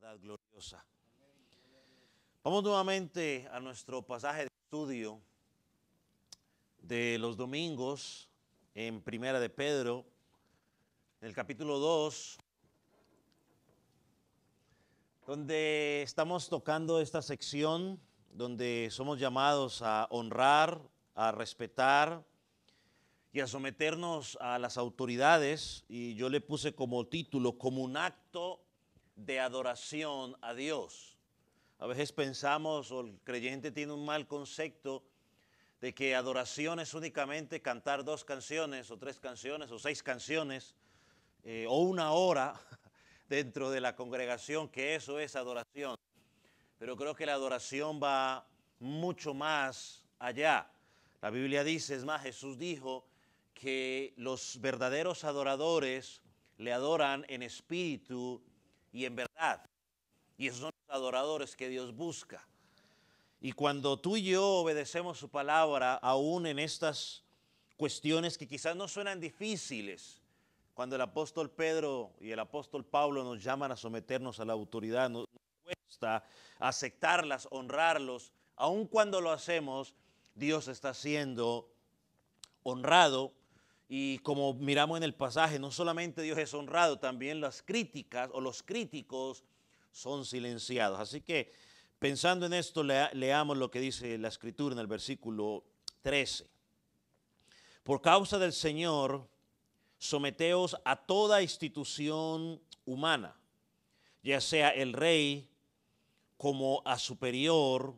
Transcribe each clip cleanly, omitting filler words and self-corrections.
verdad gloriosa. Vamos nuevamente a nuestro pasaje de estudio de los domingos en Primera de Pedro, en el capítulo 2, donde estamos tocando esta sección donde somos llamados a honrar, a respetar y a someternos a las autoridades, y yo le puse como título, como un acto de adoración a Dios. A veces pensamos, o el creyente tiene un mal concepto de que adoración es únicamente cantar 2 canciones, o 3 canciones, o 6 canciones, o 1 hora dentro de la congregación, que eso es adoración. Pero creo que la adoración va mucho más allá. La Biblia dice, es más, Jesús dijo que los verdaderos adoradores le adoran en espíritu y en verdad. Y esos son los adoradores que Dios busca. Y cuando tú y yo obedecemos su palabra, aún en estas cuestiones que quizás no suenan difíciles, cuando el apóstol Pedro y el apóstol Pablo nos llaman a someternos a la autoridad, nos cuesta aceptarlas, honrarlos, aun cuando lo hacemos, Dios está siendo honrado. Y como miramos en el pasaje, no solamente Dios es honrado, también las críticas o los críticos son silenciados. Así que pensando en esto, leamos lo que dice la Escritura en el versículo 13. Por causa del Señor, someteos a toda institución humana, ya sea el rey como a superior,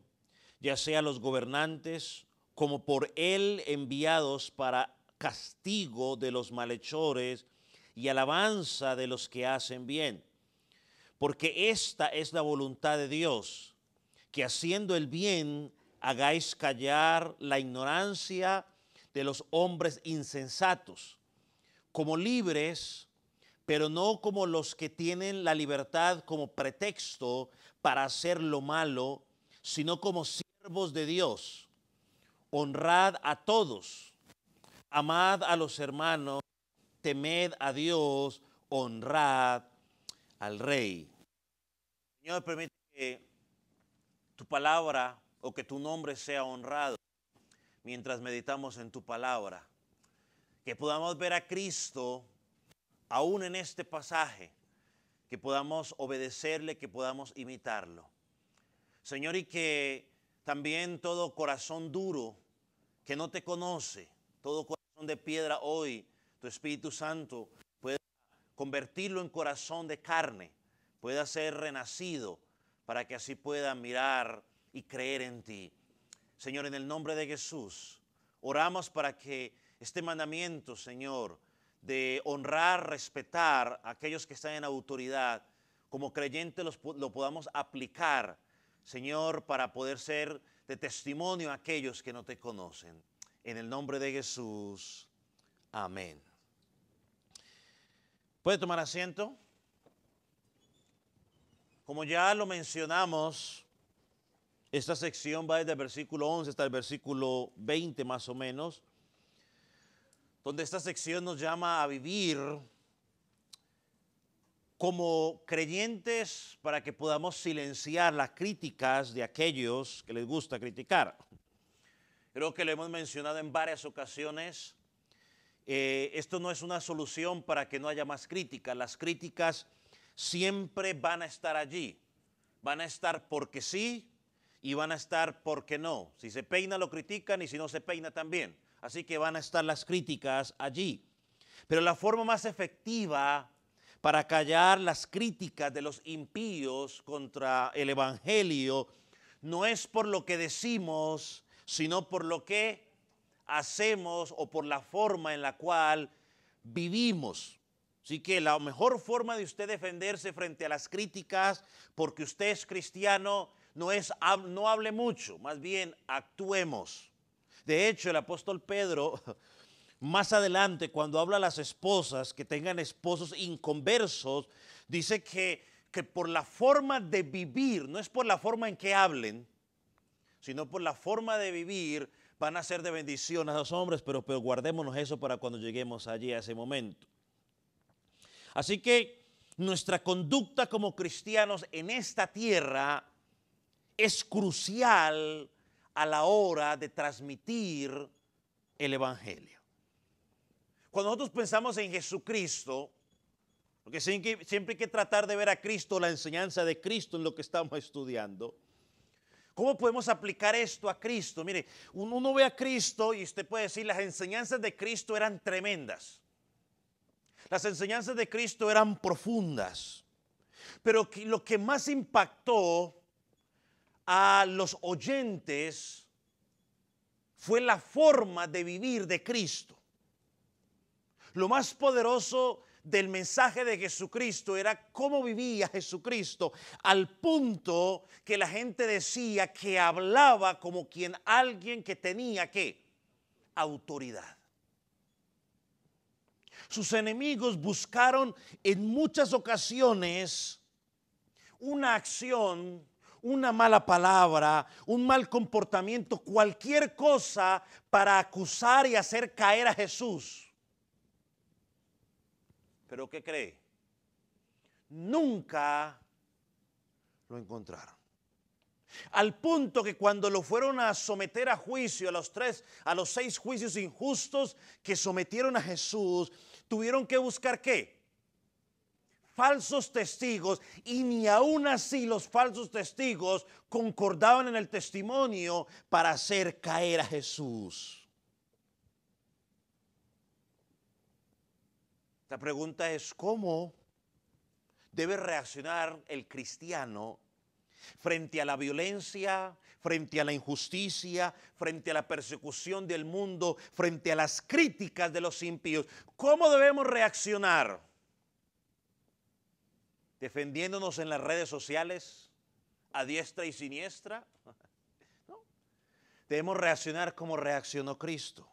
ya sea los gobernantes como por él enviados para castigo de los malhechores y alabanza de los que hacen bien. Porque esta es la voluntad de Dios, que haciendo el bien hagáis callar la ignorancia de los hombres insensatos, como libres, pero no como los que tienen la libertad como pretexto para hacer lo malo, sino como siervos de Dios. Honrad a todos, amad a los hermanos, temed a Dios, honrad al Rey. Señor, permite que tu palabra o que tu nombre sea honrado mientras meditamos en tu palabra. Que podamos ver a Cristo aún en este pasaje, que podamos obedecerle, que podamos imitarlo. Señor, y que también todo corazón duro que no te conoce, todo corazón de piedra hoy, tu Espíritu Santo pueda convertirlo en corazón de carne, pueda ser renacido para que así pueda mirar y creer en ti. Señor, en el nombre de Jesús, oramos para que este mandamiento, Señor, de honrar, respetar a aquellos que están en autoridad, como creyentes lo podamos aplicar, Señor, para poder ser de testimonio a aquellos que no te conocen. En el nombre de Jesús, amén. ¿Puede tomar asiento? Como ya lo mencionamos, esta sección va desde el versículo 11 hasta el versículo 20 más o menos, donde esta sección nos llama a vivir como creyentes para que podamos silenciar las críticas de aquellos que les gusta criticar. Creo que lo hemos mencionado en varias ocasiones. Esto no es una solución para que no haya más críticas. Las críticas siempre van a estar allí. Van a estar porque sí y van a estar porque no. Si se peina lo critican y si no se peina también. Así que van a estar las críticas allí. Pero la forma más efectiva para callar las críticas de los impíos contra el evangelio no es por lo que decimos, sino por lo que hacemos o por la forma en la cual vivimos. Así que la mejor forma de usted defenderse frente a las críticas, porque usted es cristiano, no hable mucho, más bien actuemos. De hecho, el apóstol Pedro, más adelante, cuando habla a las esposas que tengan esposos inconversos, dice que por la forma de vivir, no es por la forma en que hablen, sino por la forma de vivir, van a ser de bendición a los hombres, pero guardémonos eso para cuando lleguemos allí a ese momento. Así que nuestra conducta como cristianos en esta tierra es crucial a la hora de transmitir el Evangelio. Cuando nosotros pensamos en Jesucristo, porque siempre hay que tratar de ver a Cristo, la enseñanza de Cristo en lo que estamos estudiando. ¿Cómo podemos aplicar esto a Cristo? Mire, uno ve a Cristo y usted puede decir, las enseñanzas de Cristo eran tremendas. Las enseñanzas de Cristo eran profundas. Pero lo que más impactó a los oyentes fue la forma de vivir de Cristo. Lo más poderoso del mensaje de Jesucristo era cómo vivía Jesucristo, al punto que la gente decía que hablaba como alguien que tenía ¿qué? Autoridad. Sus enemigos buscaron en muchas ocasiones una acción, una mala palabra, un mal comportamiento, cualquier cosa para acusar y hacer caer a Jesús. ¿Pero qué cree? Nunca lo encontraron. Al punto que cuando lo fueron a someter a juicio, a los 6 juicios injustos que sometieron a Jesús, tuvieron que buscar ¿qué? Falsos testigos, y ni aún así los falsos testigos concordaban en el testimonio para hacer caer a Jesús. La pregunta es, ¿cómo debe reaccionar el cristiano frente a la violencia, frente a la injusticia, frente a la persecución del mundo, frente a las críticas de los impíos? ¿Cómo debemos reaccionar? ¿Defendiéndonos en las redes sociales a diestra y siniestra? No. Debemos reaccionar como reaccionó Cristo.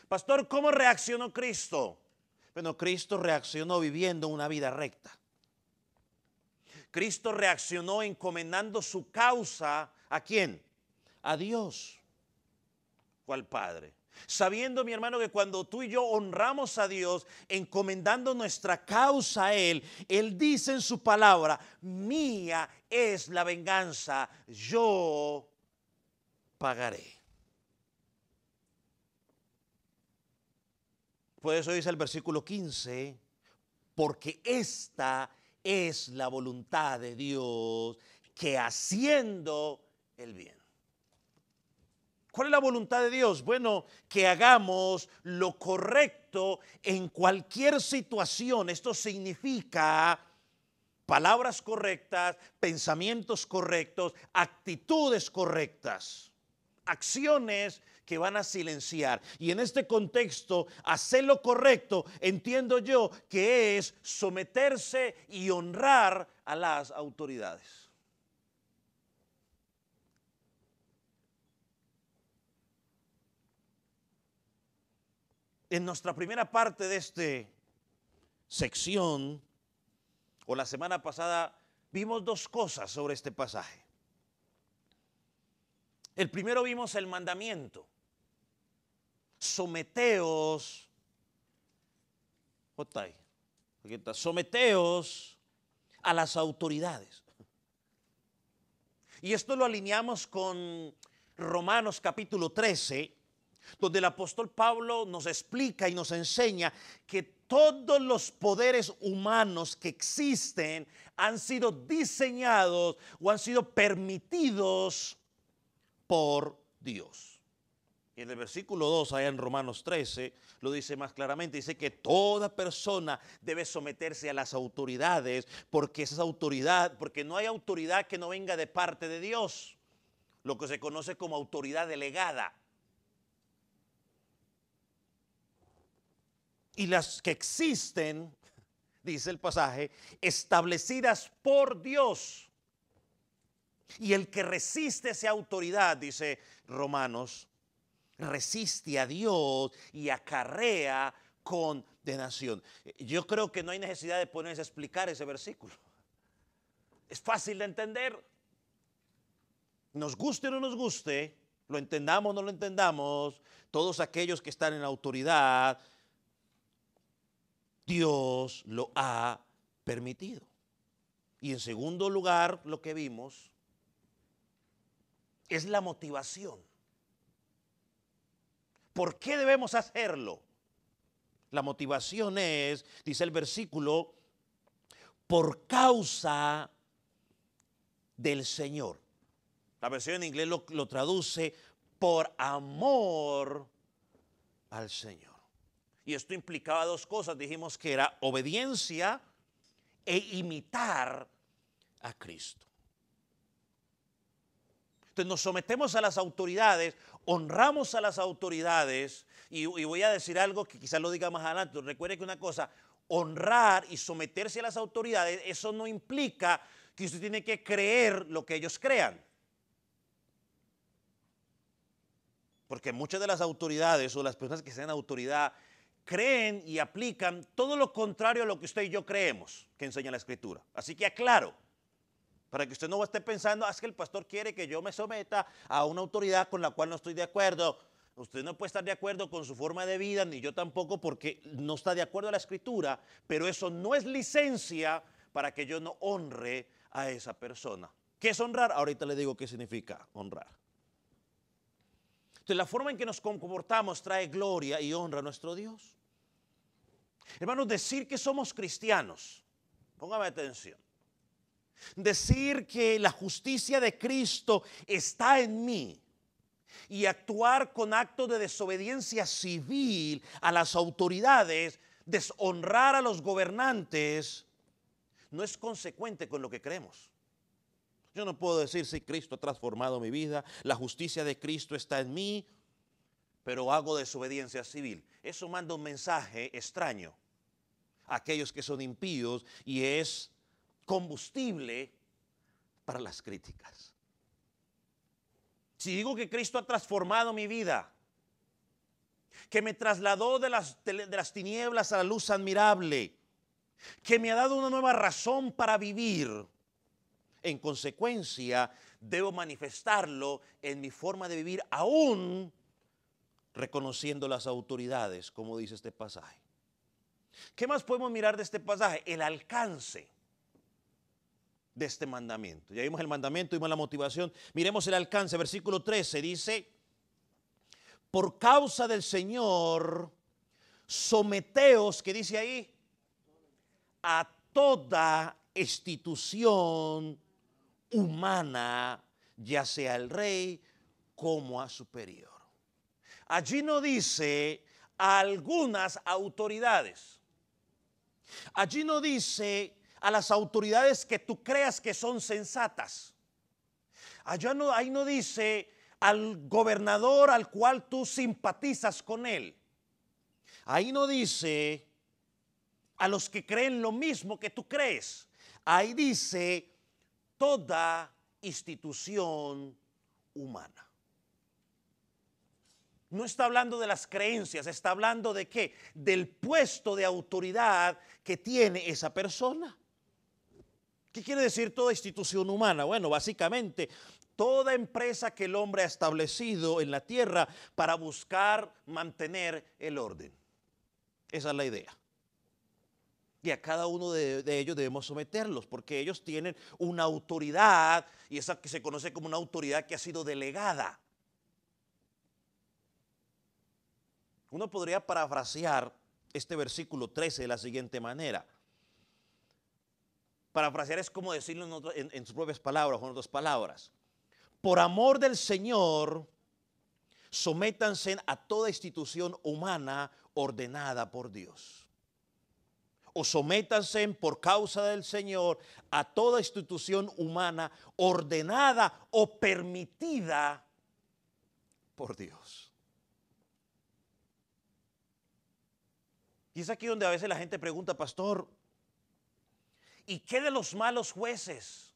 Pastor, ¿cómo reaccionó Cristo? Bueno, Cristo reaccionó viviendo una vida recta. Cristo reaccionó encomendando su causa ¿a quién? A Dios o al Padre. Sabiendo, mi hermano, que cuando tú y yo honramos a Dios, encomendando nuestra causa a Él, Él dice en su palabra, mía es la venganza, yo pagaré. Por eso dice el versículo 15, porque esta es la voluntad de Dios, que haciendo el bien. ¿Cuál es la voluntad de Dios? Bueno, que hagamos lo correcto en cualquier situación. Esto significa palabras correctas, pensamientos correctos, actitudes correctas, acciones que van a silenciar. Y en este contexto, hacer lo correcto, entiendo yo que es someterse y honrar a las autoridades. En nuestra primera parte de esta sección, o la semana pasada, vimos 2 cosas sobre este pasaje. El primero vimos el mandamiento. Someteos, someteos a las autoridades. Y esto lo alineamos con Romanos capítulo 13, donde el apóstol Pablo nos explica y nos enseña que todos los poderes humanos que existen han sido diseñados o han sido permitidos por Dios. Y en el versículo 2, allá en Romanos 13, lo dice más claramente, dice que toda persona debe someterse a las autoridades, porque porque no hay autoridad que no venga de parte de Dios, lo que se conoce como autoridad delegada. Y las que existen, dice el pasaje, establecidas por Dios. Y el que resiste esa autoridad, dice Romanos, resiste a Dios y acarrea condenación. Yo creo que no hay necesidad de ponerse a explicar ese versículo. Es fácil de entender. Nos guste o no nos guste, lo entendamos o no lo entendamos, todos aquellos que están en la autoridad, Dios lo ha permitido. Y en segundo lugar, lo que vimos es la motivación. ¿Por qué debemos hacerlo? La motivación es, dice el versículo, por causa del Señor. La versión en inglés lo traduce por amor al Señor. Y esto implicaba dos cosas. Dijimos que era obediencia e imitar a Cristo. Entonces nos sometemos a las autoridades, honramos a las autoridades, y voy a decir algo que quizás lo diga más adelante. Recuerde que una cosa, honrar y someterse a las autoridades, eso no implica que usted tiene que creer lo que ellos crean. Porque muchas de las autoridades o las personas que sean autoridad creen y aplican todo lo contrario a lo que usted y yo creemos que enseña la Escritura. Así que aclaro, para que usted no esté pensando, es que el pastor quiere que yo me someta a una autoridad con la cual no estoy de acuerdo. Usted no puede estar de acuerdo con su forma de vida, ni yo tampoco, porque no está de acuerdo a la Escritura, pero eso no es licencia para que yo no honre a esa persona. ¿Qué es honrar? Ahorita le digo qué significa honrar. Entonces, la forma en que nos comportamos trae gloria y honra a nuestro Dios. Hermanos, decir que somos cristianos, póngame atención, decir que la justicia de Cristo está en mí y actuar con actos de desobediencia civil a las autoridades, deshonrar a los gobernantes, no es consecuente con lo que creemos. Yo no puedo decir si Cristo ha transformado mi vida, la justicia de Cristo está en mí, pero hago desobediencia civil. Eso manda un mensaje extraño a aquellos que son impíos y es combustible para las críticas. Si digo que Cristo ha transformado mi vida, que me trasladó de las tinieblas a la luz admirable, que me ha dado una nueva razón para vivir, en consecuencia, debo manifestarlo en mi forma de vivir, aún reconociendo las autoridades, como dice este pasaje. ¿Qué más podemos mirar de este pasaje? El alcance de este mandamiento. Ya vimos el mandamiento, vimos la motivación. Miremos el alcance. Versículo 13 dice, por causa del Señor, someteos, ¿qué dice ahí? A toda institución humana, ya sea el rey como a superior. Allí no dice a algunas autoridades. Allí no dice a las autoridades que tú creas que son sensatas. Ahí no dice al gobernador al cual tú simpatizas con él. Ahí no dice a los que creen lo mismo que tú crees. Ahí dice toda institución humana. No está hablando de las creencias, está hablando de qué? Del puesto de autoridad que tiene esa persona. ¿Qué quiere decir toda institución humana? Bueno, básicamente toda empresa que el hombre ha establecido en la tierra para buscar mantener el orden. Esa es la idea. Y a cada uno de ellos debemos someterlos porque ellos tienen una autoridad y esa que se conoce como una autoridad que ha sido delegada. Uno podría parafrasear este versículo 13 de la siguiente manera. Parafrasear es como decirlo en sus propias palabras o en otras palabras. Por amor del Señor, sométanse a toda institución humana ordenada por Dios. O sométanse por causa del Señor a toda institución humana ordenada o permitida por Dios. Y es aquí donde a veces la gente pregunta, pastor, ¿y qué de los malos jueces?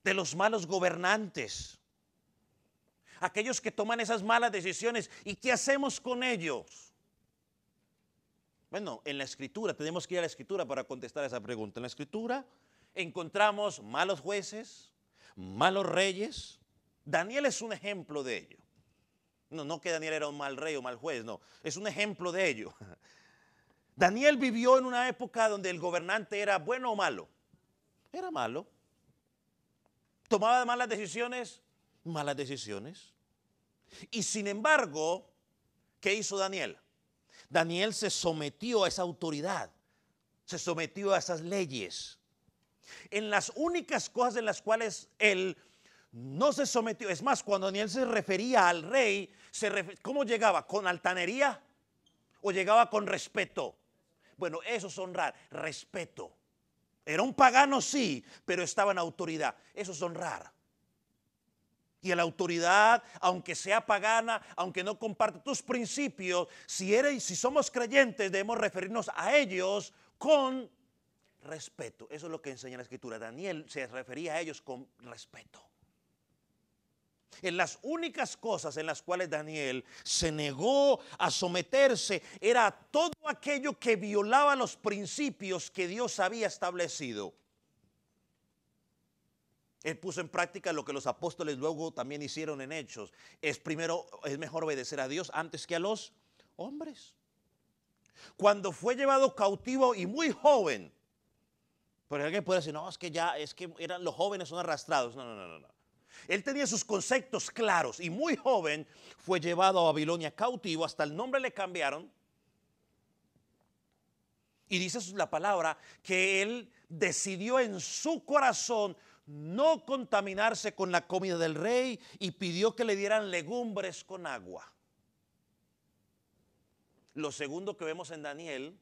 De los malos gobernantes, aquellos que toman esas malas decisiones, ¿y qué hacemos con ellos? Bueno, en la Escritura, tenemos que ir a la Escritura para contestar esa pregunta. En la Escritura encontramos malos jueces, malos reyes. Daniel es un ejemplo de ello. No que Daniel era un mal rey o mal juez, no, es un ejemplo de ello. Daniel vivió en una época donde el gobernante era bueno o malo. Era malo. Tomaba malas decisiones, malas decisiones. Y sin embargo, ¿qué hizo Daniel? Daniel se sometió a esa autoridad, se sometió a esas leyes. En las únicas cosas en las cuales él no se sometió, es más, cuando Daniel se refería al rey, ¿cómo llegaba? ¿Con altanería o llegaba con respeto? Bueno, eso es honrar, respeto. Era un pagano, sí, pero estaba en autoridad. Eso es honrar. Y la autoridad, aunque sea pagana, aunque no comparte tus principios, si somos creyentes, debemos referirnos a ellos con respeto. Eso es lo que enseña la Escritura. Daniel se refería a ellos con respeto. En las únicas cosas en las cuales Daniel se negó a someterse era todo aquello que violaba los principios que Dios había establecido. Él puso en práctica lo que los apóstoles luego también hicieron en Hechos. Es mejor obedecer a Dios antes que a los hombres. Cuando fue llevado cautivo y muy joven, porque alguien puede decir, no, es que los jóvenes son arrastrados. No. Él tenía sus conceptos claros y muy joven fue llevado a Babilonia cautivo, hasta el nombre le cambiaron. Y dice la palabra que él decidió en su corazón no contaminarse con la comida del rey y pidió que le dieran legumbres con agua. Lo segundo que vemos en Daniel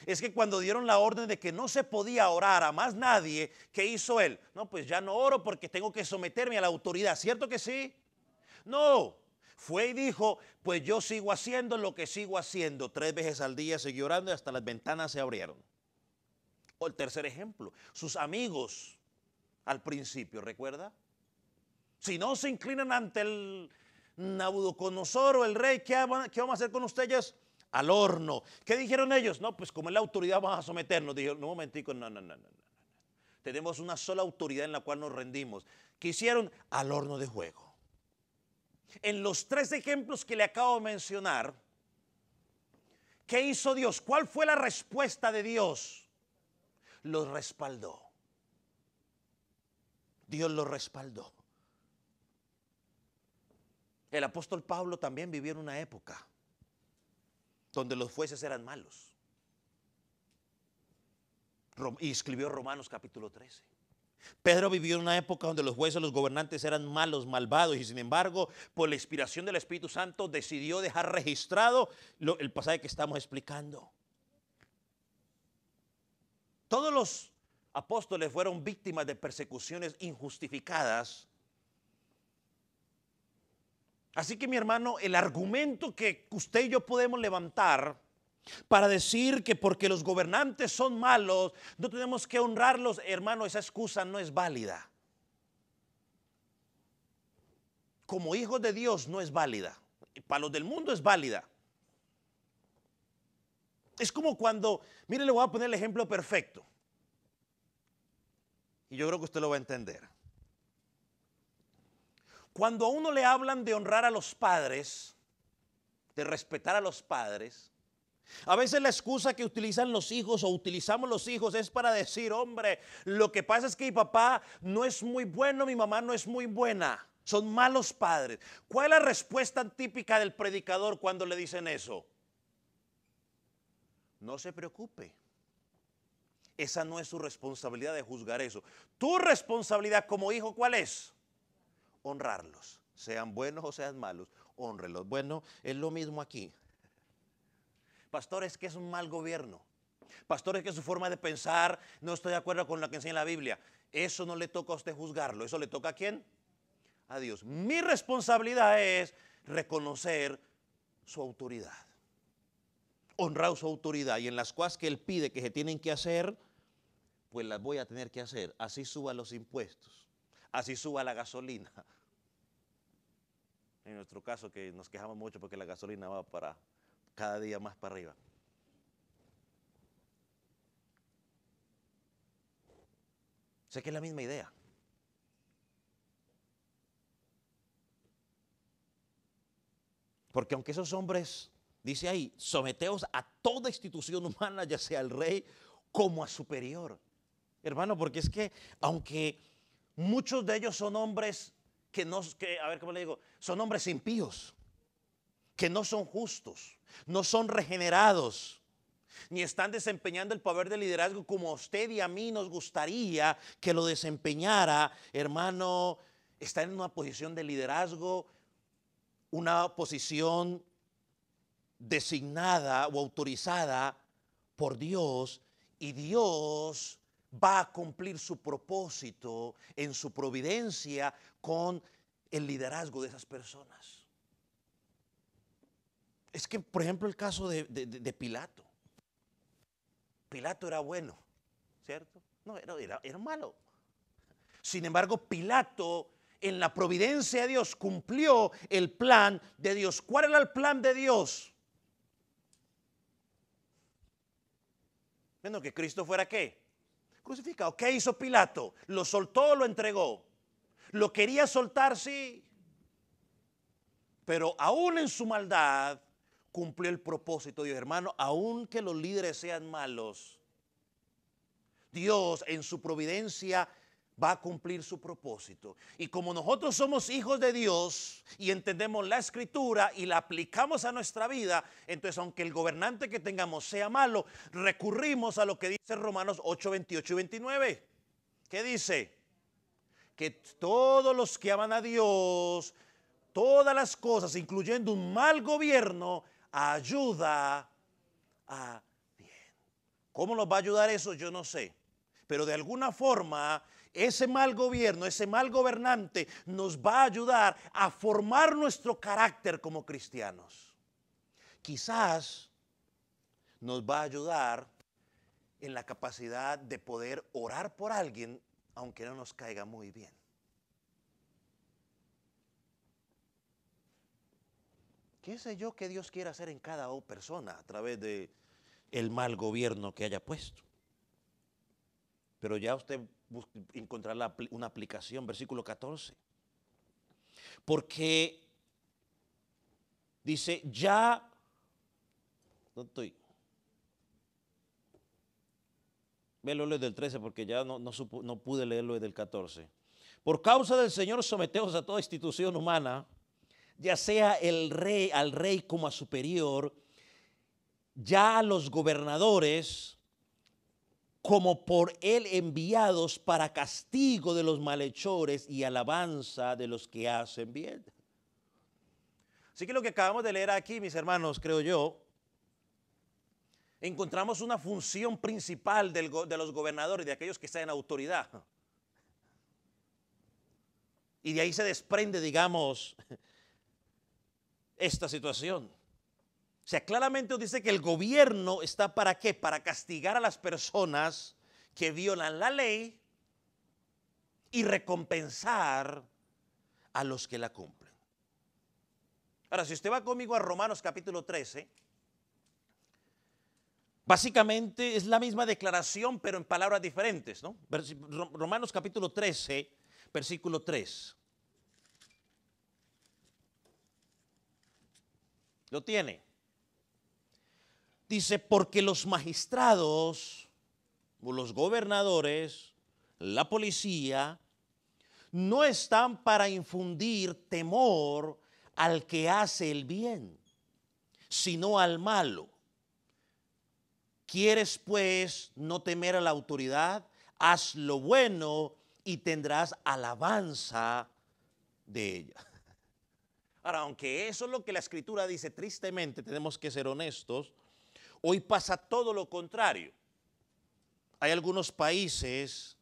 es que cuando dieron la orden de que no se podía orar a más nadie, ¿qué hizo él? No, pues ya no oro porque tengo que someterme a la autoridad. ¿Cierto que sí? No. Fue y dijo, pues yo sigo haciendo lo que sigo haciendo. 3 veces al día siguió orando y hasta las ventanas se abrieron. O el tercer ejemplo, sus amigos al principio, ¿recuerda? Si no se inclinan ante el Nabucodonosor o el rey, ¿qué vamos a hacer con ustedes? Al horno. ¿Qué dijeron ellos? No, pues como es la autoridad vamos a someternos. Dijeron, no, un momentico, no. Tenemos una sola autoridad en la cual nos rendimos. ¿Qué hicieron? Al horno de fuego. En los 3 ejemplos que le acabo de mencionar, ¿qué hizo Dios? ¿Cuál fue la respuesta de Dios? Los respaldó. Dios los respaldó. El apóstol Pablo también vivió en una época donde los jueces eran malos. Y escribió Romanos capítulo 13. Pedro vivió en una época donde los jueces, los gobernantes eran malos, malvados, y sin embargo, por la inspiración del Espíritu Santo, decidió dejar registrado el pasaje que estamos explicando. Todos los apóstoles fueron víctimas de persecuciones injustificadas. Así que, mi hermano, el argumento que usted y yo podemos levantar para decir que porque los gobernantes son malos, no tenemos que honrarlos, hermano, esa excusa no es válida. Como hijos de Dios no es válida. Para los del mundo es válida. Es como cuando, mire, le voy a poner el ejemplo perfecto. Y yo creo que usted lo va a entender. Cuando a uno le hablan de honrar a los padres, de respetar a los padres, a veces la excusa que utilizan los hijos o utilizamos los hijos es para decir, hombre, lo que pasa es que mi papá no es muy bueno, mi mamá no es muy buena, son malos padres. ¿Cuál es la respuesta típica del predicador cuando le dicen eso? No se preocupe. Esa no es su responsabilidad de juzgar eso. Tu responsabilidad como hijo, ¿cuál es? Honrarlos, sean buenos o sean malos, honrenlos. Bueno, es lo mismo aquí. Pastor, es que es un mal gobierno. Pastor, es que su forma de pensar no estoy de acuerdo con lo que enseña la Biblia. Eso no le toca a usted juzgarlo. ¿Eso le toca a quién? A Dios. Mi responsabilidad es reconocer su autoridad. Honrar su autoridad. Y en las cosas que Él pide que se tienen que hacer, pues las voy a tener que hacer. Así suba los impuestos. Así suba la gasolina. En nuestro caso, que nos quejamos mucho porque la gasolina va para cada día más para arriba. Sé que es la misma idea. Porque aunque esos hombres Dice ahí, someteos a toda institución humana, ya sea al rey como a superior. Hermano, porque es que aunque muchos de ellos son hombres a ver cómo le digo, son hombres impíos, que no son justos, no son regenerados, ni están desempeñando el poder de liderazgo como a usted y a mí nos gustaría que lo desempeñara, hermano, está en una posición de liderazgo, una posición designada o autorizada por Dios, y Dios va a cumplir su propósito en su providencia con el liderazgo de esas personas. Es que, por ejemplo, el caso de Pilato. Pilato era bueno, ¿cierto? No, era malo. Sin embargo, Pilato, en la providencia de Dios, cumplió el plan de Dios. ¿Cuál era el plan de Dios? Bueno, que Cristo fuera ¿qué? Crucificado. ¿Qué hizo Pilato? ¿Lo soltó o lo entregó? ¿Lo quería soltar? Sí. Pero aún en su maldad cumplió el propósito de Dios. Hermano, aun que los líderes sean malos, Dios en su providencia va a cumplir su propósito. Y como nosotros somos hijos de Dios y entendemos la escritura y la aplicamos a nuestra vida, entonces aunque el gobernante que tengamos sea malo, recurrimos a lo que dice Romanos 8, 28 y 29. ¿Qué dice? Que todos los que aman a Dios, todas las cosas, incluyendo un mal gobierno, ayuda a bien. ¿Cómo nos va a ayudar eso? Yo no sé. Pero de alguna forma, ese mal gobierno, ese mal gobernante nos va a ayudar a formar nuestro carácter como cristianos. Quizás nos va a ayudar en la capacidad de poder orar por alguien, aunque no nos caiga muy bien. ¿Qué sé yo que Dios quiere hacer en cada persona a través de el mal gobierno que haya puesto? Pero ya usted encontrará una aplicación, versículo 14. Porque dice, ya, no estoy, véalo desde el 13 porque ya no pude leerlo desde el 14. Por causa del Señor someteos a toda institución humana, ya sea al rey como a superior, ya a los gobernadores como por él enviados para castigo de los malhechores y alabanza de los que hacen bien. Así que lo que acabamos de leer aquí, mis hermanos, creo yo, encontramos una función principal de los gobernadores, de aquellos que están en autoridad. Y de ahí se desprende, digamos, esta situación. O sea, claramente dice que el gobierno está ¿para qué? Para castigar a las personas que violan la ley y recompensar a los que la cumplen. Ahora, si usted va conmigo a Romanos capítulo 13, básicamente es la misma declaración, pero en palabras diferentes, ¿no? Romanos capítulo 13, versículo 3. ¿Lo tiene? Dice, porque los magistrados, los gobernadores, la policía, no están para infundir temor al que hace el bien, sino al malo. ¿Quieres pues no temer a la autoridad? Haz lo bueno y tendrás alabanza de ella. Ahora, aunque eso es lo que la Escritura dice, tristemente tenemos que ser honestos, hoy pasa todo lo contrario. Hay algunos países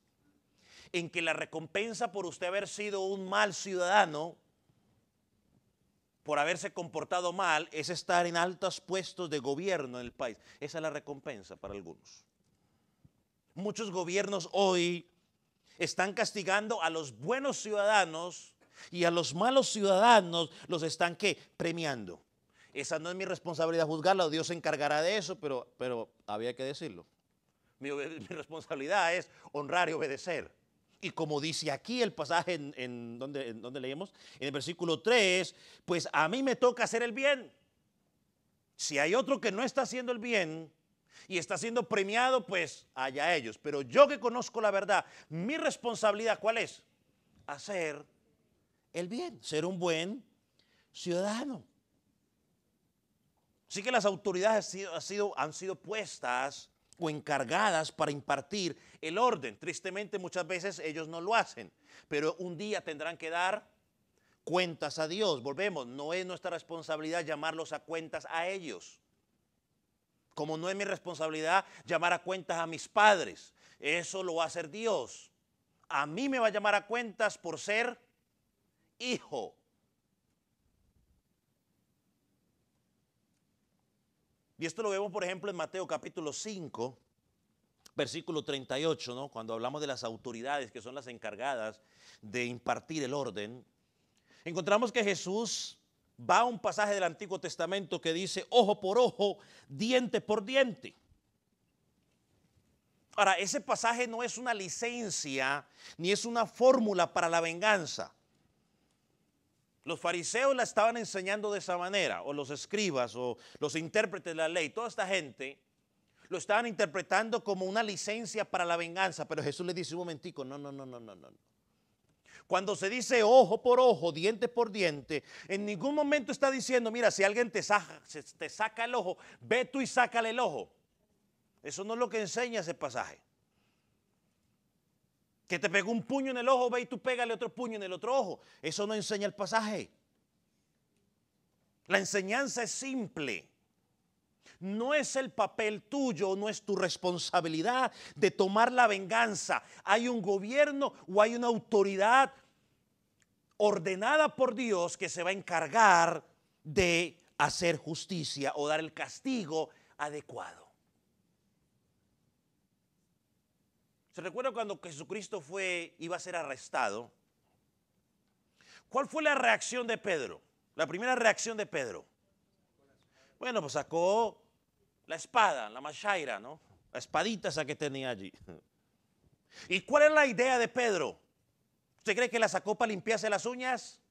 en que la recompensa por usted haber sido un mal ciudadano, por haberse comportado mal, es estar en altos puestos de gobierno en el país. Esa es la recompensa para algunos. Muchos gobiernos hoy están castigando a los buenos ciudadanos y a los malos ciudadanos los están ¿qué? Premiando. Esa no es mi responsabilidad juzgarla, Dios se encargará de eso, pero había que decirlo. Mi responsabilidad es honrar y obedecer. Y como dice aquí el pasaje en donde leemos, en el versículo 3, pues a mí me toca hacer el bien. Si hay otro que no está haciendo el bien y está siendo premiado, pues allá ellos. Pero yo que conozco la verdad, mi responsabilidad, ¿cuál es? Hacer el bien, ser un buen ciudadano. Así que las autoridades han sido puestas o encargadas para impartir el orden. Tristemente muchas veces ellos no lo hacen, pero un día tendrán que dar cuentas a Dios. Volvemos, no es nuestra responsabilidad llamarlos a cuentas a ellos. Como no es mi responsabilidad llamar a cuentas a mis padres. Eso lo va a hacer Dios. A mí me va a llamar a cuentas por ser hijo. Y esto lo vemos, por ejemplo, en Mateo capítulo 5, versículo 38, ¿no? Cuando hablamos de las autoridades que son las encargadas de impartir el orden, encontramos que Jesús va a un pasaje del Antiguo Testamento que dice ojo por ojo, diente por diente. Ahora, ese pasaje no es una licencia ni es una fórmula para la venganza. Los fariseos la estaban enseñando de esa manera, o los escribas, o los intérpretes de la ley, toda esta gente lo estaban interpretando como una licencia para la venganza, pero Jesús le dice un momentico, no. Cuando se dice ojo por ojo, diente por diente, en ningún momento está diciendo, mira, si alguien te saca el ojo, ve tú y sácale el ojo. Eso no es lo que enseña ese pasaje. Que te pegó un puño en el ojo, ve y tú pégale otro puño en el otro ojo. Eso no enseña el pasaje. La enseñanza es simple. No es el papel tuyo, no es tu responsabilidad de tomar la venganza. Hay un gobierno o hay una autoridad ordenada por Dios que se va a encargar de hacer justicia o dar el castigo adecuado. ¿Se recuerda cuando Jesucristo iba a ser arrestado? ¿Cuál fue la reacción de Pedro? La primera reacción de Pedro. Bueno, pues sacó la espada, la machaira, ¿no? La espadita esa que tenía allí. ¿Y cuál es la idea de Pedro? ¿Usted cree que la sacó para limpiarse las uñas?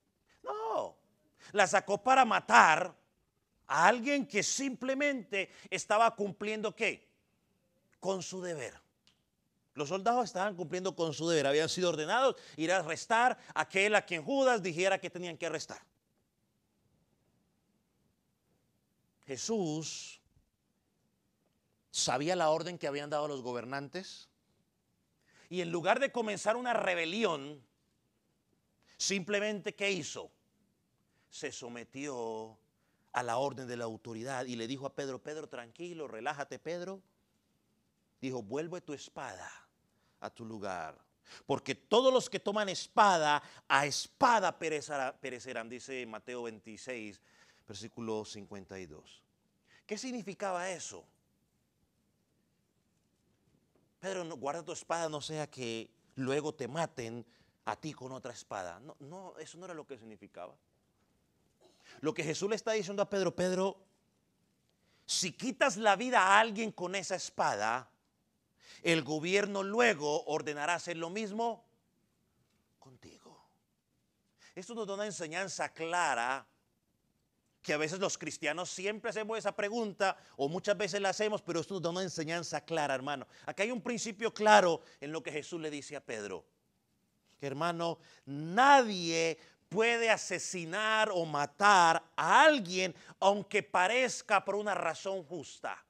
No, la sacó para matar a alguien que simplemente estaba cumpliendo ¿qué? Con su deber. Los soldados estaban cumpliendo con su deber, habían sido ordenados ir a arrestar a aquel a quien Judas dijera que tenían que arrestar. Jesús sabía la orden que habían dado los gobernantes y en lugar de comenzar una rebelión, simplemente ¿qué hizo? Se sometió a la orden de la autoridad y le dijo a Pedro, Pedro, tranquilo, relájate, Pedro. Dijo, vuelve tu espada a tu lugar, porque todos los que toman espada, a espada perecerán, dice Mateo 26, versículo 52. ¿Qué significaba eso? Pedro, no, guarda tu espada, no sea que luego te maten a ti con otra espada. No, eso no era lo que significaba. Lo que Jesús le está diciendo a Pedro, Pedro, si quitas la vida a alguien con esa espada, el gobierno luego ordenará hacer lo mismo contigo. Esto nos da una enseñanza clara que a veces los cristianos siempre hacemos esa pregunta o muchas veces la hacemos, pero esto nos da una enseñanza clara, hermano. Acá hay un principio claro en lo que Jesús le dice a Pedro. Hermano, nadie puede asesinar o matar a alguien aunque parezca por una razón justa.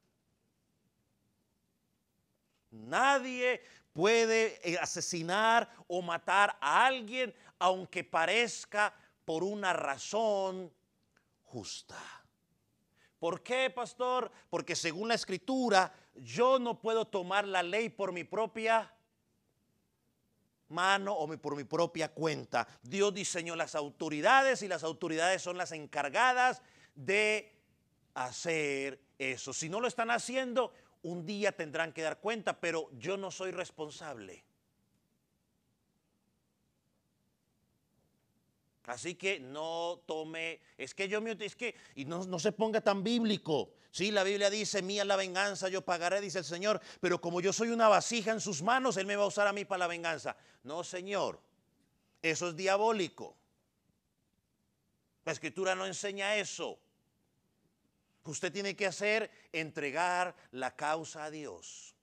Nadie puede asesinar o matar a alguien aunque parezca por una razón justa. ¿Por qué, pastor? Porque según la Escritura, yo no puedo tomar la ley por mi propia mano o por mi propia cuenta. Dios diseñó las autoridades y las autoridades son las encargadas de hacer eso. Si no lo están haciendo, un día tendrán que dar cuenta, pero yo no soy responsable. Así que no tome, y no se ponga tan bíblico. Sí, la Biblia dice, mía la venganza, yo pagaré, dice el Señor, pero como yo soy una vasija en sus manos, Él me va a usar a mí para la venganza. No, Señor, eso es diabólico. La Escritura no enseña eso. que usted tiene que hacer, entregar la causa a Dios.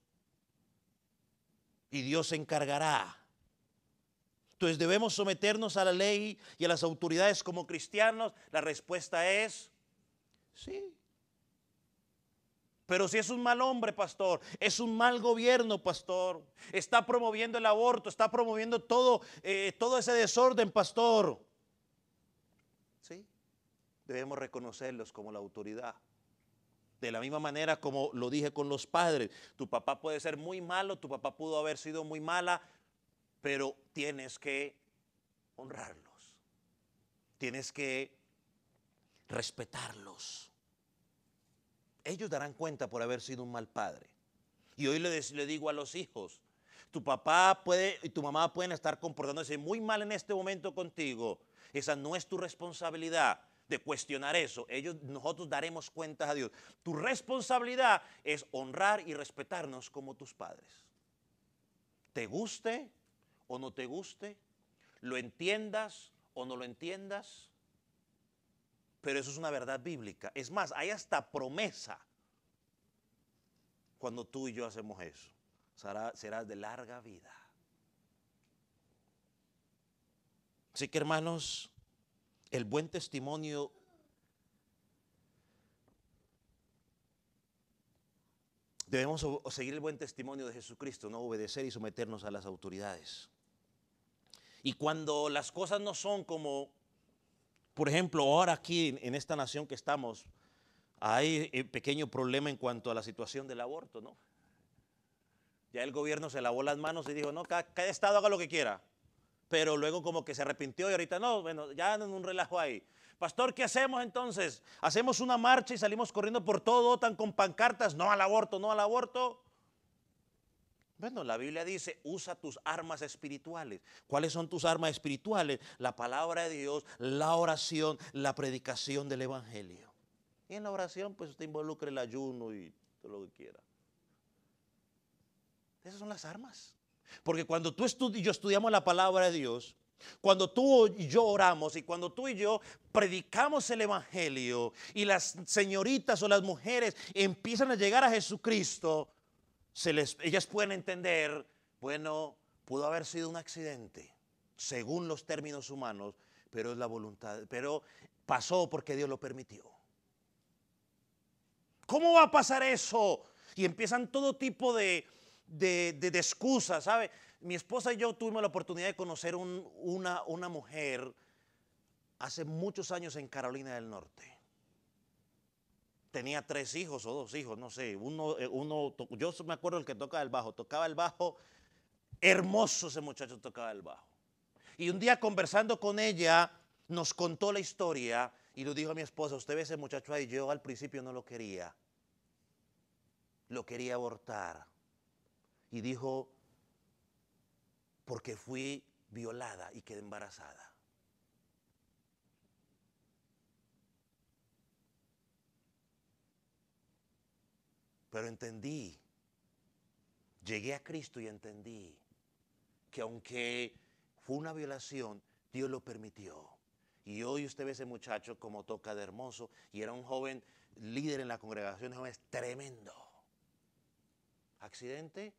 Y Dios se encargará. Entonces debemos someternos a la ley y a las autoridades como cristianos. La respuesta es sí. Pero si es un mal hombre, pastor, es un mal gobierno, pastor, está promoviendo el aborto, está promoviendo todo ese desorden, pastor. Sí, debemos reconocerlos como la autoridad. De la misma manera como lo dije con los padres, tu papá puede ser muy malo, tu papá pudo haber sido muy mala, pero tienes que honrarlos, tienes que respetarlos. Ellos darán cuenta por haber sido un mal padre. Y hoy le digo a los hijos, tu papá y tu mamá pueden estar comportándose muy mal en este momento contigo. Esa no es tu responsabilidad de cuestionar eso. Nosotros daremos cuentas a Dios. Tu responsabilidad es honrar y respetarnos como tus padres. Te guste o no te guste, lo entiendas o no lo entiendas, pero eso es una verdad bíblica. Es más, hay hasta promesa cuando tú y yo hacemos eso. Serás de larga vida. Así que, hermanos, el buen testimonio debemos seguir el buen testimonio de Jesucristo, no obedecer y someternos a las autoridades. Y cuando las cosas no son como, por ejemplo, ahora aquí en esta nación que estamos, hay un pequeño problema en cuanto a la situación del aborto, ¿no? Ya el gobierno se lavó las manos y dijo, no, cada estado haga lo que quiera. Pero luego como que se arrepintió y ahorita no, bueno, ya en un relajo ahí. Pastor, ¿qué hacemos entonces? ¿Hacemos una marcha y salimos corriendo por todo, tan con pancartas, no al aborto, no al aborto? Bueno, la Biblia dice, usa tus armas espirituales. ¿Cuáles son tus armas espirituales? La palabra de Dios, la oración, la predicación del evangelio. Y en la oración, pues usted involucra el ayuno y todo lo que quiera. Esas son las armas. Porque cuando tú y yo estudiamos la palabra de Dios, cuando tú y yo oramos y cuando tú y yo predicamos el evangelio y las señoritas o las mujeres empiezan a llegar a Jesucristo, ellas pueden entender, bueno, pudo haber sido un accidente, según los términos humanos, pero es la voluntad, pero pasó porque Dios lo permitió. ¿Cómo va a pasar eso? Y empiezan todo tipo de excusas, ¿sabe? Mi esposa y yo tuvimos la oportunidad de conocer una mujer hace muchos años en Carolina del Norte. Tenía 3 hijos o 2 hijos, no sé. Yo me acuerdo el que tocaba el bajo, hermoso ese muchacho tocaba el bajo. Y un día conversando con ella, nos contó la historia y le dijo a mi esposa, usted ve ese muchacho ahí, yo al principio no lo quería abortar. Y dijo, porque fui violada y quedé embarazada. Pero entendí, llegué a Cristo y entendí que aunque fue una violación, Dios lo permitió. Y hoy usted ve ese muchacho como toca de hermoso y era un joven líder en la congregación, un joven tremendo. ¿Accidente?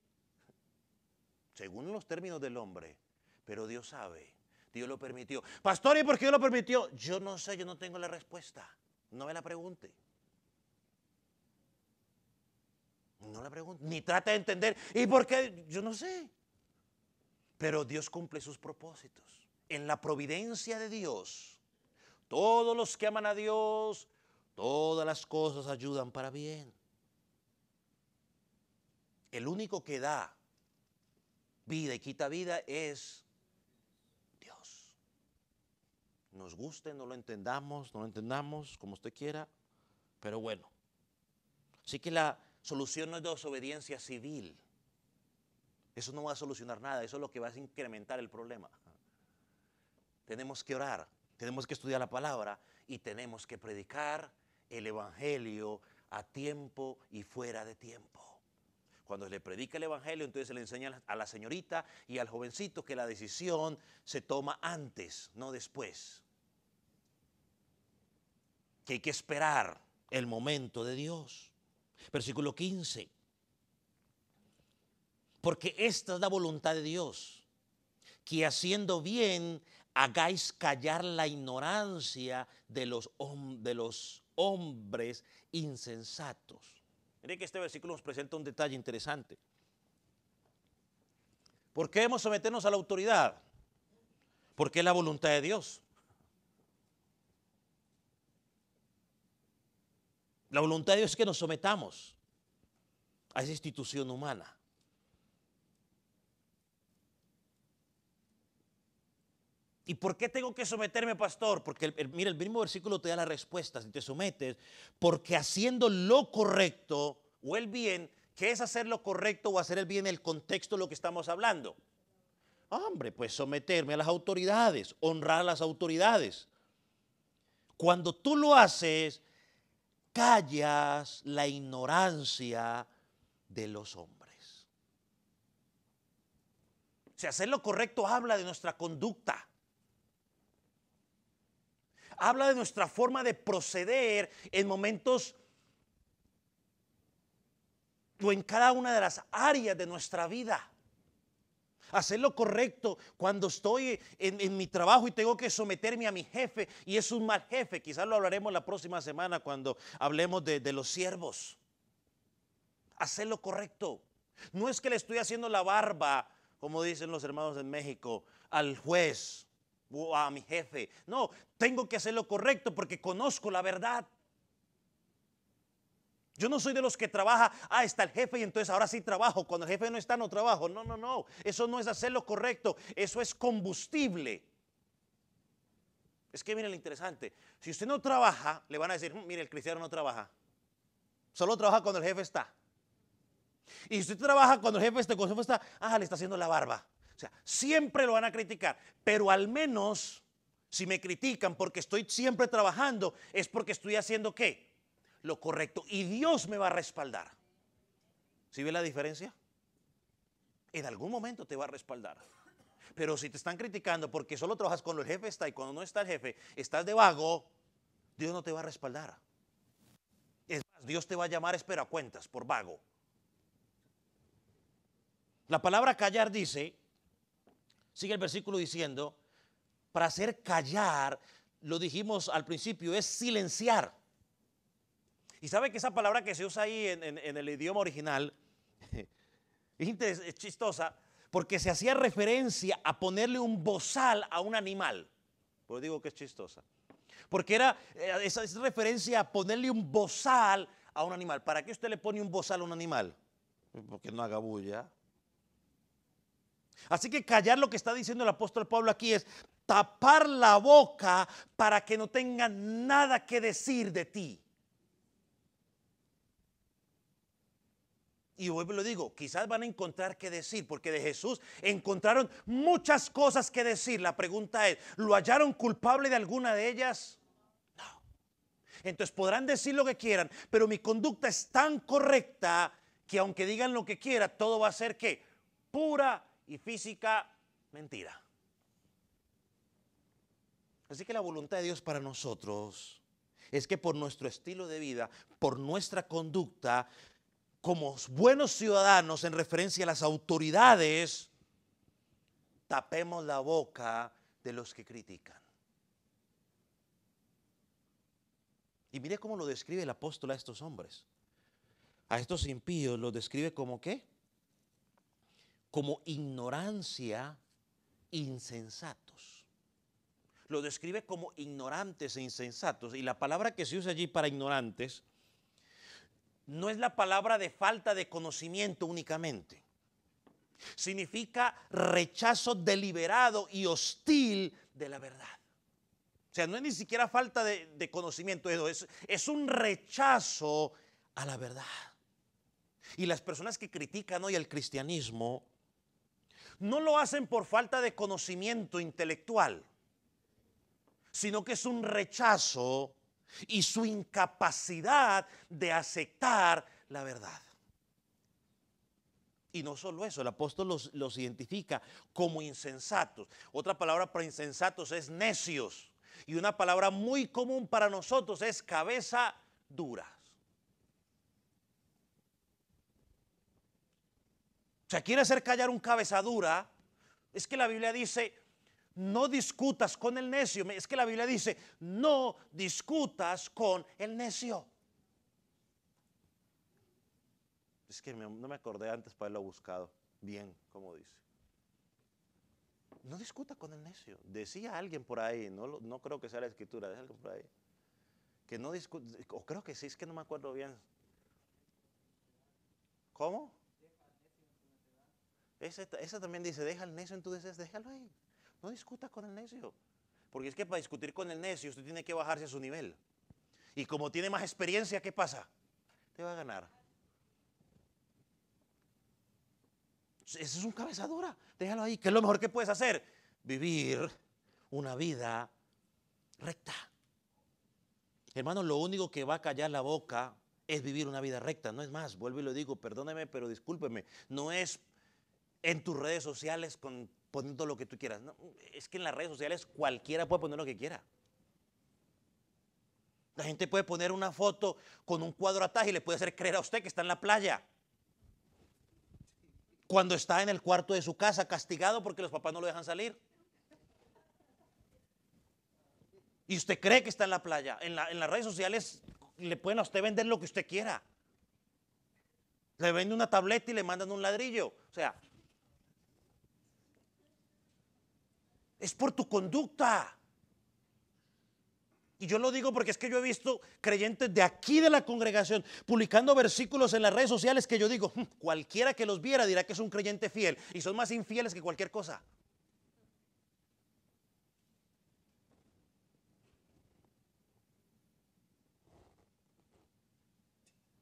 Según los términos del hombre, pero Dios sabe, Dios lo permitió. Pastor, ¿y por qué Dios lo permitió? Yo no sé, yo no tengo la respuesta. No me la pregunte. No la pregunte, ni trate de entender. ¿Y por qué? Yo no sé. Pero Dios cumple sus propósitos. En la providencia de Dios, todos los que aman a Dios, todas las cosas ayudan para bien. El único que da vida y quita vida es Dios. Nos guste, no lo entendamos, como usted quiera, pero bueno. Así que la solución no es de desobediencia civil. Eso no va a solucionar nada, eso es lo que va a incrementar el problema. Tenemos que orar, tenemos que estudiar la palabra y tenemos que predicar el evangelio a tiempo y fuera de tiempo. Cuando se le predica el evangelio, entonces se le enseña a la señorita y al jovencito que la decisión se toma antes, no después. Que hay que esperar, el momento de Dios. Versículo 15. Porque esta es la voluntad de Dios, que haciendo bien hagáis callar la ignorancia de los hombres insensatos. Miren que este versículo nos presenta un detalle interesante. ¿Por qué debemos someternos a la autoridad? Porque es la voluntad de Dios. La voluntad de Dios es que nos sometamos a esa institución humana. ¿Y por qué tengo que someterme, pastor? Porque mira, el mismo versículo te da la respuesta. Si te sometes, porque haciendo lo correcto o el bien, ¿qué es hacer lo correcto o hacer el bien en el contexto de lo que estamos hablando? Hombre, pues someterme a las autoridades, honrar a las autoridades. Cuando tú lo haces, callas la ignorancia de los hombres. O sea, hacer lo correcto habla de nuestra conducta. Habla de nuestra forma de proceder en momentos o en cada una de las áreas de nuestra vida. Hacer lo correcto cuando estoy en mi trabajo y tengo que someterme a mi jefe y es un mal jefe. Quizás lo hablaremos la próxima semana cuando hablemos de los siervos. Hacer lo correcto. No es que le estoy haciendo la barba, como dicen los hermanos en México, al juez o a mi jefe. No, tengo que hacer lo correcto porque conozco la verdad. Yo no soy de los que trabaja, está el jefe y entonces ahora sí trabajo. Cuando el jefe no está, no trabajo. No, no, no. Eso no es hacer lo correcto. Eso es combustible. Es que miren lo interesante. Si usted no trabaja, le van a decir, mire, el cristiano no trabaja. Solo trabaja cuando el jefe está. Y si usted trabaja cuando el jefe está, le está haciendo la barba. O sea, siempre lo van a criticar. Pero al menos, si me critican porque estoy siempre trabajando, es porque estoy haciendo ¿qué? Lo correcto. Y Dios me va a respaldar. ¿Sí ve la diferencia? En algún momento te va a respaldar. Pero si te están criticando porque solo trabajas cuando el jefe está y cuando no está el jefe, estás de vago, Dios no te va a respaldar. Es más, Dios te va a llamar a espera cuentas por vago. La palabra callar dice, sigue el versículo diciendo, para hacer callar, lo dijimos al principio, es silenciar. Y sabe que esa palabra que se usa ahí en el idioma original es chistosa porque se hacía referencia a ponerle un bozal a un animal. Por eso digo que es chistosa. Porque esa es referencia a ponerle un bozal a un animal. ¿Para qué usted le pone un bozal a un animal? Porque no haga bulla. Así que callar, lo que está diciendo el apóstol Pablo aquí es tapar la boca para que no tengan nada que decir de ti. Y hoy lo digo, quizás van a encontrar qué decir, porque de Jesús encontraron muchas cosas que decir. La pregunta es, ¿lo hallaron culpable de alguna de ellas? No. Entonces podrán decir lo que quieran, pero mi conducta es tan correcta que aunque digan lo que quiera, todo va a ser ¿qué? Pura y física mentira. Así que la voluntad de Dios para nosotros es que por nuestro estilo de vida, por nuestra conducta, como buenos ciudadanos en referencia a las autoridades, tapemos la boca de los que critican. Y mire cómo lo describe el apóstol a estos hombres. A estos impíos los describe como ¿qué? Como ignorancia, insensatos. Lo describe como ignorantes e insensatos. Y la palabra que se usa allí para ignorantes no es la palabra de falta de conocimiento únicamente. Significa rechazo deliberado y hostil de la verdad. O sea, no es ni siquiera falta de conocimiento, es un rechazo a la verdad. Y las personas que critican hoy al cristianismo no lo hacen por falta de conocimiento intelectual, sino que es un rechazo y su incapacidad de aceptar la verdad. Y no solo eso, el apóstol los identifica como insensatos. Otra palabra para insensatos es necios. Y una palabra muy común para nosotros es cabeza duras. O sea, quiere hacer callar un cabeza dura. Es que la Biblia dice, no discutas con el necio. Es que la Biblia dice, no discutas con el necio. Es que no me acordé antes para haberlo buscado bien, como dice. No discuta con el necio. Decía alguien por ahí, no creo que sea la escritura, es alguien por ahí. Que no discuta, o creo que sí, es que no me acuerdo bien. ¿Cómo? Esa también dice, deja al necio en tu deseo, déjalo ahí. No discuta con el necio. Porque es que para discutir con el necio usted tiene que bajarse a su nivel. Y como tiene más experiencia, ¿qué pasa? Te va a ganar. Esa es un cabeza dura. Déjalo ahí. ¿Qué es lo mejor que puedes hacer? Vivir una vida recta. Hermano, lo único que va a callar la boca es vivir una vida recta. No es más, vuelvo y lo digo, perdóneme, pero discúlpeme. No es en tus redes sociales poniendo lo que tú quieras. No, es que en las redes sociales cualquiera puede poner lo que quiera. La gente puede poner una foto con un cuadro atrás y le puede hacer creer a usted que está en la playa, cuando está en el cuarto de su casa castigado porque los papás no lo dejan salir. Y usted cree que está en la playa. En las redes sociales le pueden a usted vender lo que usted quiera. Le vende una tableta y le mandan un ladrillo. O sea, es por tu conducta. Y yo lo digo porque es que yo he visto creyentes de aquí de la congregación publicando versículos en las redes sociales que yo digo, cualquiera que los viera dirá que es un creyente fiel, y son más infieles que cualquier cosa.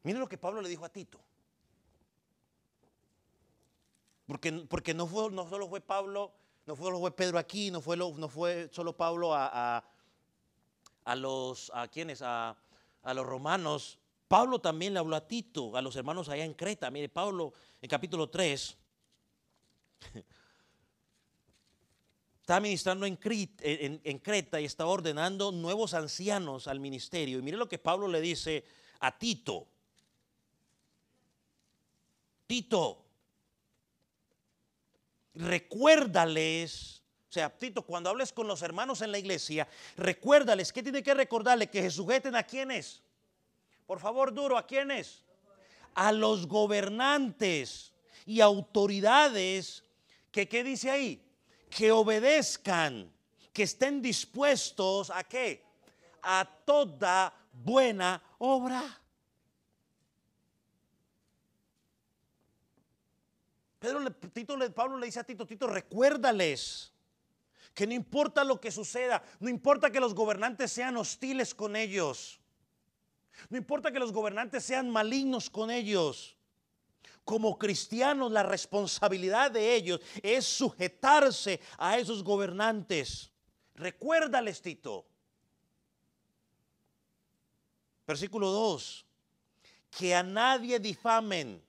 Miren lo que Pablo le dijo a Tito. Porque no solo fue Pablo, no solo fue Pedro aquí, no fue solo Pablo a los romanos. Pablo también le habló a Tito, a los hermanos allá en Creta. Mire, Pablo en capítulo 3 está ministrando en Creta y está ordenando nuevos ancianos al ministerio. Y mire lo que Pablo le dice a Tito. Tito, recuérdales, o sea, Tito, cuando hables con los hermanos en la iglesia, recuérdales, ¿qué tiene que recordarles? Que se sujeten a quiénes. Por favor, duro, ¿a quiénes? A los gobernantes y autoridades que, ¿qué dice ahí? Que obedezcan, que estén dispuestos ¿a qué? A toda buena obra. Pablo le dice a Tito, recuérdales que no importa lo que suceda, no importa que los gobernantes sean hostiles con ellos, no importa que los gobernantes sean malignos con ellos, como cristianos la responsabilidad de ellos es sujetarse a esos gobernantes. Recuérdales, Tito. Versículo 2, que a nadie difamen.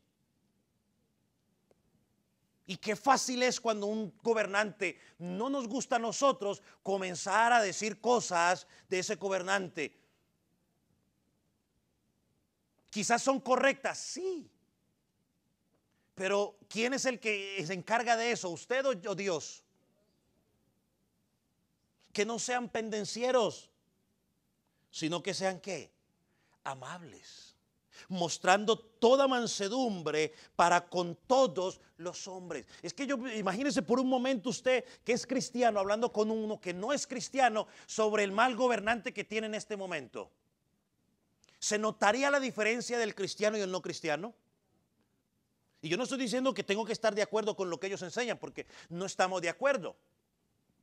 Y qué fácil es cuando un gobernante no nos gusta a nosotros comenzar a decir cosas de ese gobernante. Quizás son correctas, sí. Pero ¿quién es el que se encarga de eso? ¿Usted o Dios? Que no sean pendencieros, sino que sean ¿qué? Amables, mostrando toda mansedumbre para con todos los hombres. Es que imagínese por un momento usted que es cristiano hablando con uno que no es cristiano sobre el mal gobernante que tiene en este momento. ¿Se notaría la diferencia del cristiano y el no cristiano? Y yo no estoy diciendo que tengo que estar de acuerdo con lo que ellos enseñan, porque no estamos de acuerdo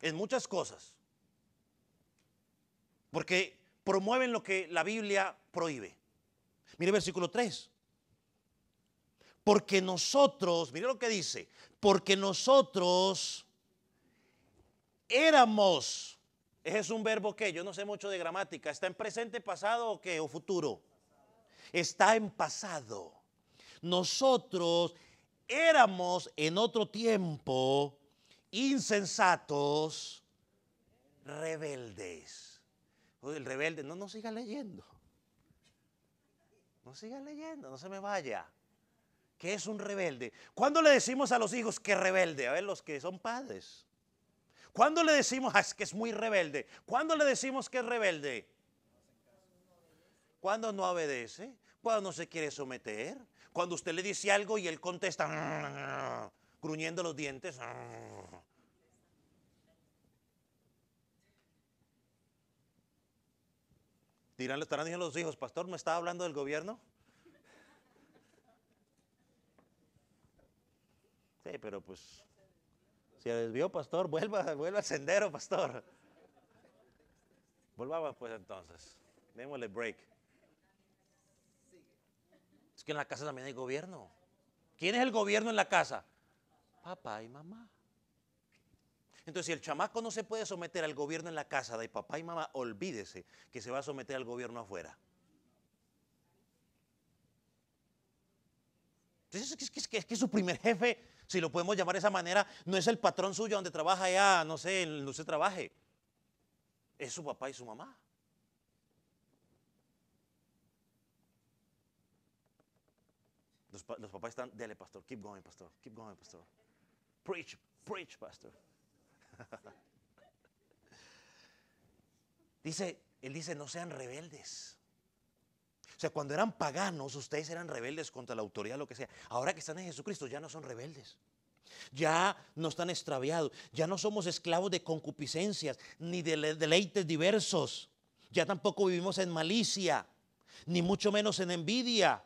en muchas cosas. Porque promueven lo que la Biblia prohíbe. Mire versículo 3. Porque nosotros, mire lo que dice, porque nosotros éramos, ese es un verbo que yo no sé mucho de gramática, ¿está en presente, pasado o qué? ¿O futuro? Está en pasado. Nosotros éramos en otro tiempo insensatos, rebeldes. El rebelde, no siga leyendo. No siga leyendo, no se me vaya. ¿Qué es un rebelde? ¿Cuándo le decimos a los hijos que rebelde? A ver, los que son padres. ¿Cuándo le decimos es que es muy rebelde? ¿Cuándo le decimos que es rebelde? Cuando no obedece, cuando no se quiere someter, cuando usted le dice algo y él contesta gruñendo los dientes. Dirán, le estarán diciendo los hijos, pastor, ¿me estaba hablando del gobierno? Sí, pero pues, si se desvió, pastor, vuelva al sendero, pastor. Volvamos pues entonces, démosle break. Es que en la casa también hay gobierno. ¿Quién es el gobierno en la casa? Papá y mamá. Entonces, si el chamaco no se puede someter al gobierno en la casa de papá y mamá, olvídese que se va a someter al gobierno afuera. Entonces, es que su primer jefe, si lo podemos llamar de esa manera, no es el patrón suyo donde trabaja allá, no sé, en donde usted trabaje. Es su papá y su mamá. Los papás están, dele, pastor, keep going, pastor, preach, pastor. Él dice, no sean rebeldes. O sea, cuando eran paganos, ustedes eran rebeldes contra la autoridad, lo que sea. Ahora que están en Jesucristo, ya no son rebeldes. Ya no están extraviados. Ya no somos esclavos de concupiscencias, ni de deleites diversos. Ya tampoco vivimos en malicia, ni mucho menos en envidia.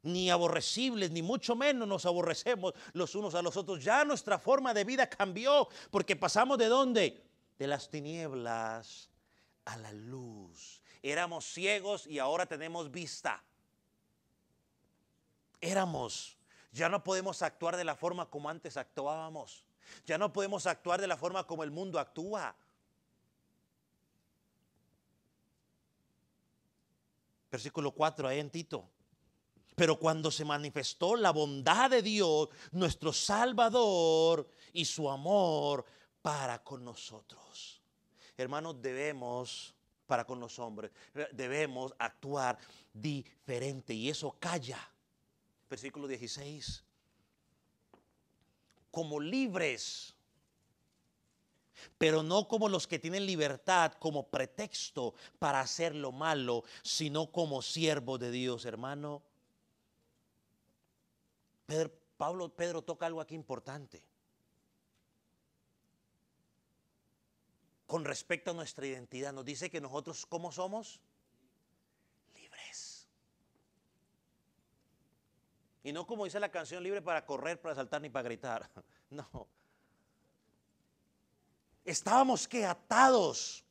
Ni aborrecibles, ni mucho menos nos aborrecemos los unos a los otros. Ya nuestra forma de vida cambió, porque pasamos ¿de dónde? De las tinieblas a la luz. Éramos ciegos y ahora tenemos vista. Ya no podemos actuar de la forma como antes actuábamos. Ya no podemos actuar de la forma como el mundo actúa. Versículo 4 ahí en Tito. Pero cuando se manifestó la bondad de Dios, nuestro Salvador, y su amor para con nosotros. Hermanos, para con los hombres, debemos actuar diferente. Y eso calla. Versículo 16. Como libres, pero no como los que tienen libertad como pretexto para hacer lo malo, sino como siervos de Dios, hermano. Pedro toca algo aquí importante con respecto a nuestra identidad. Nos dice que nosotros, ¿cómo somos? Libres. Y no como dice la canción, libre para correr, para saltar ni para gritar. No. Estábamos que atados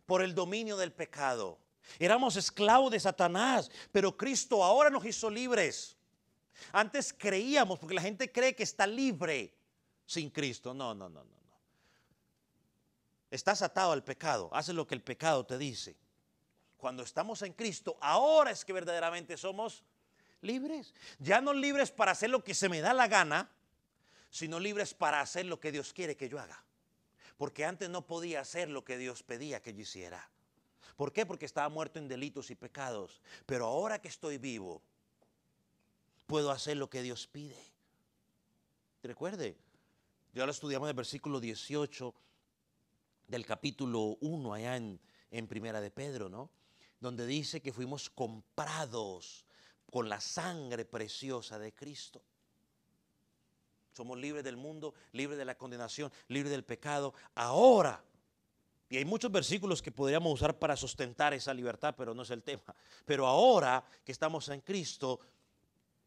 por el dominio del pecado. Éramos esclavos de Satanás, pero Cristo ahora nos hizo libres. Antes creíamos, porque la gente cree que está libre sin Cristo. No. Estás atado al pecado, haces lo que el pecado te dice. Cuando estamos en Cristo, ahora es que verdaderamente somos libres. Ya no libres para hacer lo que se me da la gana, sino libres para hacer lo que Dios quiere que yo haga. Porque antes no podía hacer lo que Dios pedía que yo hiciera. ¿Por qué? Porque estaba muerto en delitos y pecados. Pero ahora que estoy vivo, puedo hacer lo que Dios pide. Recuerde, ya lo estudiamos en el versículo 18 del capítulo 1 allá en Primera de Pedro, ¿no? Donde dice que fuimos comprados con la sangre preciosa de Cristo. Somos libres del mundo, libres de la condenación, libres del pecado. Ahora, y hay muchos versículos que podríamos usar para sustentar esa libertad, pero no es el tema. Pero ahora que estamos en Cristo,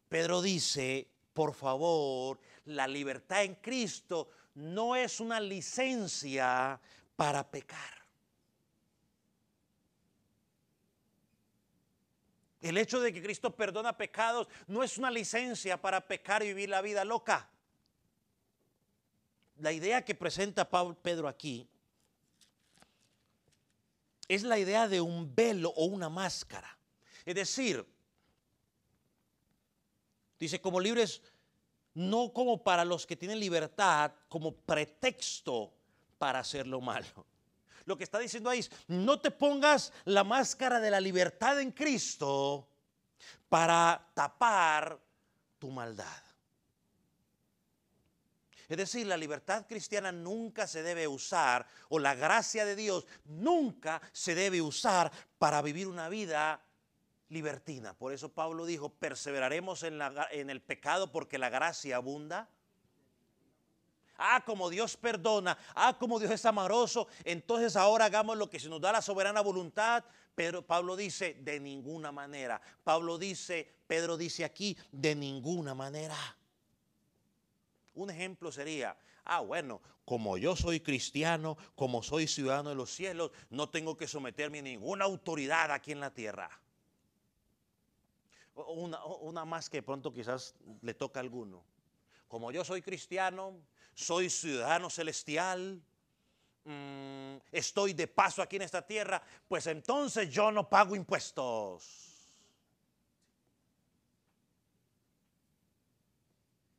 Pedro dice, por favor, la libertad en Cristo no es una licencia para pecar. El hecho de que Cristo perdona pecados no es una licencia para pecar y vivir la vida loca. La idea que presenta Pedro aquí es la idea de un velo o una máscara. Es decir, dice como libres, no como para los que tienen libertad, como pretexto para hacer lo malo. Lo que está diciendo ahí es, no te pongas la máscara de la libertad en Cristo para tapar tu maldad. Es decir, la libertad cristiana nunca se debe usar, o la gracia de Dios nunca se debe usar para vivir una vida libertina. Por eso Pablo dijo, perseveraremos en el pecado porque la gracia abunda. Como Dios perdona, como Dios es amoroso, entonces ahora hagamos lo que se nos da la soberana voluntad. Pero Pablo dice, de ninguna manera. Pedro dice aquí, de ninguna manera. Un ejemplo sería, bueno, como yo soy cristiano, como soy ciudadano de los cielos, no tengo que someterme a ninguna autoridad aquí en la tierra. Una más que pronto quizás le toca a alguno. Como yo soy cristiano, soy ciudadano celestial, estoy de paso aquí en esta tierra, pues entonces yo no pago impuestos.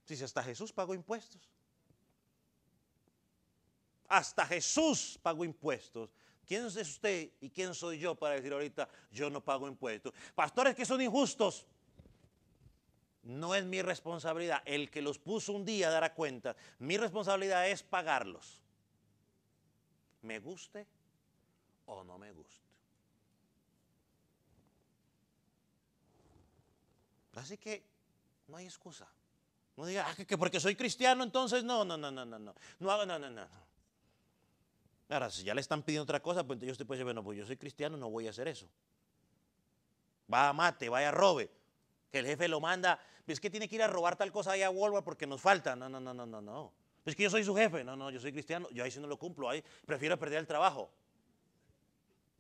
Si hasta Jesús pagó impuestos. Hasta Jesús pagó impuestos. ¿Quién es usted y quién soy yo para decir ahorita yo no pago impuestos? Pastores que son injustos. No es mi responsabilidad. El que los puso un día dará cuenta. Mi responsabilidad es pagarlos. Me guste o no me guste. Así que no hay excusa. No diga, que porque soy cristiano, entonces no. Ahora, si ya le están pidiendo otra cosa, pues entonces usted puede decir, bueno, pues yo soy cristiano, no voy a hacer eso. Va a mate, vaya a robe. Que el jefe lo manda, es que tiene que ir a robar tal cosa allá a Walmart porque nos falta. No. Es que yo soy su jefe. No, yo soy cristiano, yo ahí sí no lo cumplo, ahí prefiero perder el trabajo.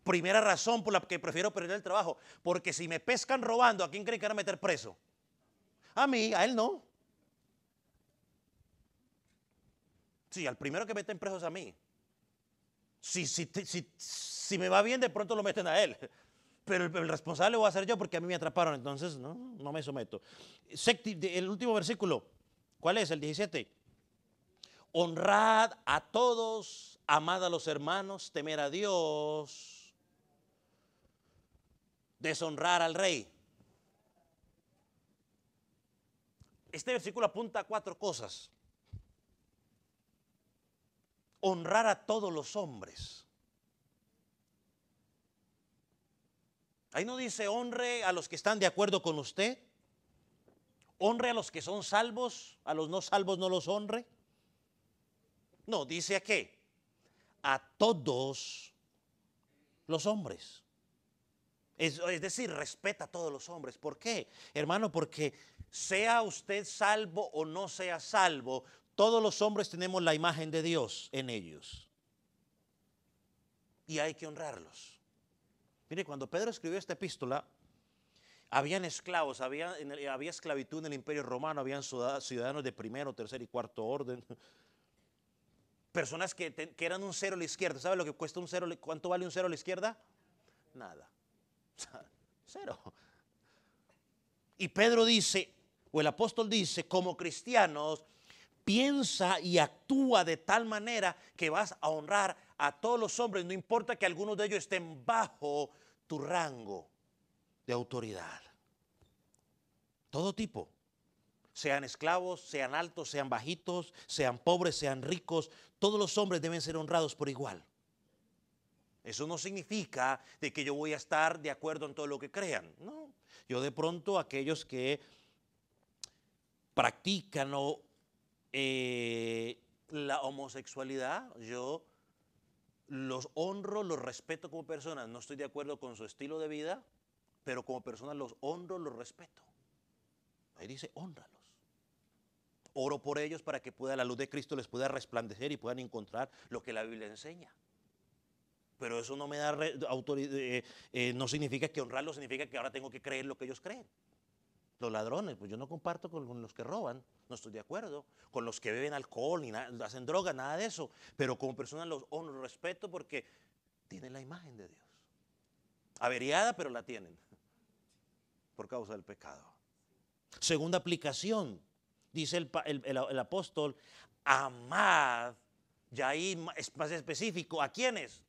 Primera razón por la que prefiero perder el trabajo, porque si me pescan robando, ¿a quién creen que van a meter preso? A mí, a él no. Sí, al primero que meten preso es a mí. Si me va bien, de pronto lo meten a él. Pero el responsable voy a ser yo porque a mí me atraparon. Entonces, no me someto. El último versículo, ¿cuál es? El 17. Honrad a todos, amad a los hermanos, temer a Dios, deshonrar al rey. Este versículo apunta a 4 cosas. Honrar a todos los hombres. Ahí no dice honre a los que están de acuerdo con usted. Honre a los que son salvos, a los no salvos no los honre. No, dice a qué. A todos los hombres. Es decir, respeta a todos los hombres. ¿Por qué? Hermano, porque sea usted salvo o no sea salvo, todos los hombres tenemos la imagen de Dios en ellos. Y hay que honrarlos. Mire, cuando Pedro escribió esta epístola, habían esclavos, había esclavitud en el Imperio Romano, habían ciudadanos de primero, tercer y cuarto orden. Personas que eran un cero a la izquierda. ¿Sabe lo que cuesta un cero? ¿Cuánto vale un cero a la izquierda? Nada. Cero. Y Pedro dice, o el apóstol dice, como cristianos, piensa y actúa de tal manera que vas a honrar a todos los hombres, no importa que algunos de ellos estén bajo tu rango de autoridad. Todo tipo. Sean esclavos, sean altos, sean bajitos, sean pobres, sean ricos, todos los hombres deben ser honrados por igual. Eso no significa de que yo voy a estar de acuerdo en todo lo que crean. No, yo de pronto aquellos que practican la homosexualidad, yo los honro, los respeto como personas. No estoy de acuerdo con su estilo de vida, pero como personas los honro, los respeto. Ahí dice, honralos. Oro por ellos para que la luz de Cristo les pueda resplandecer y puedan encontrar lo que la Biblia enseña. Pero eso no me da autoridad, no significa que honrarlos, significa que ahora tengo que creer lo que ellos creen. Los ladrones, pues yo no comparto con los que roban, no estoy de acuerdo. Con los que beben alcohol, ni nada, hacen droga, nada de eso. Pero como personas los honro, los respeto porque tienen la imagen de Dios. Averiada, pero la tienen. Por causa del pecado. Segunda aplicación, dice el apóstol, amad, ya ahí es más específico, ¿a quiénes?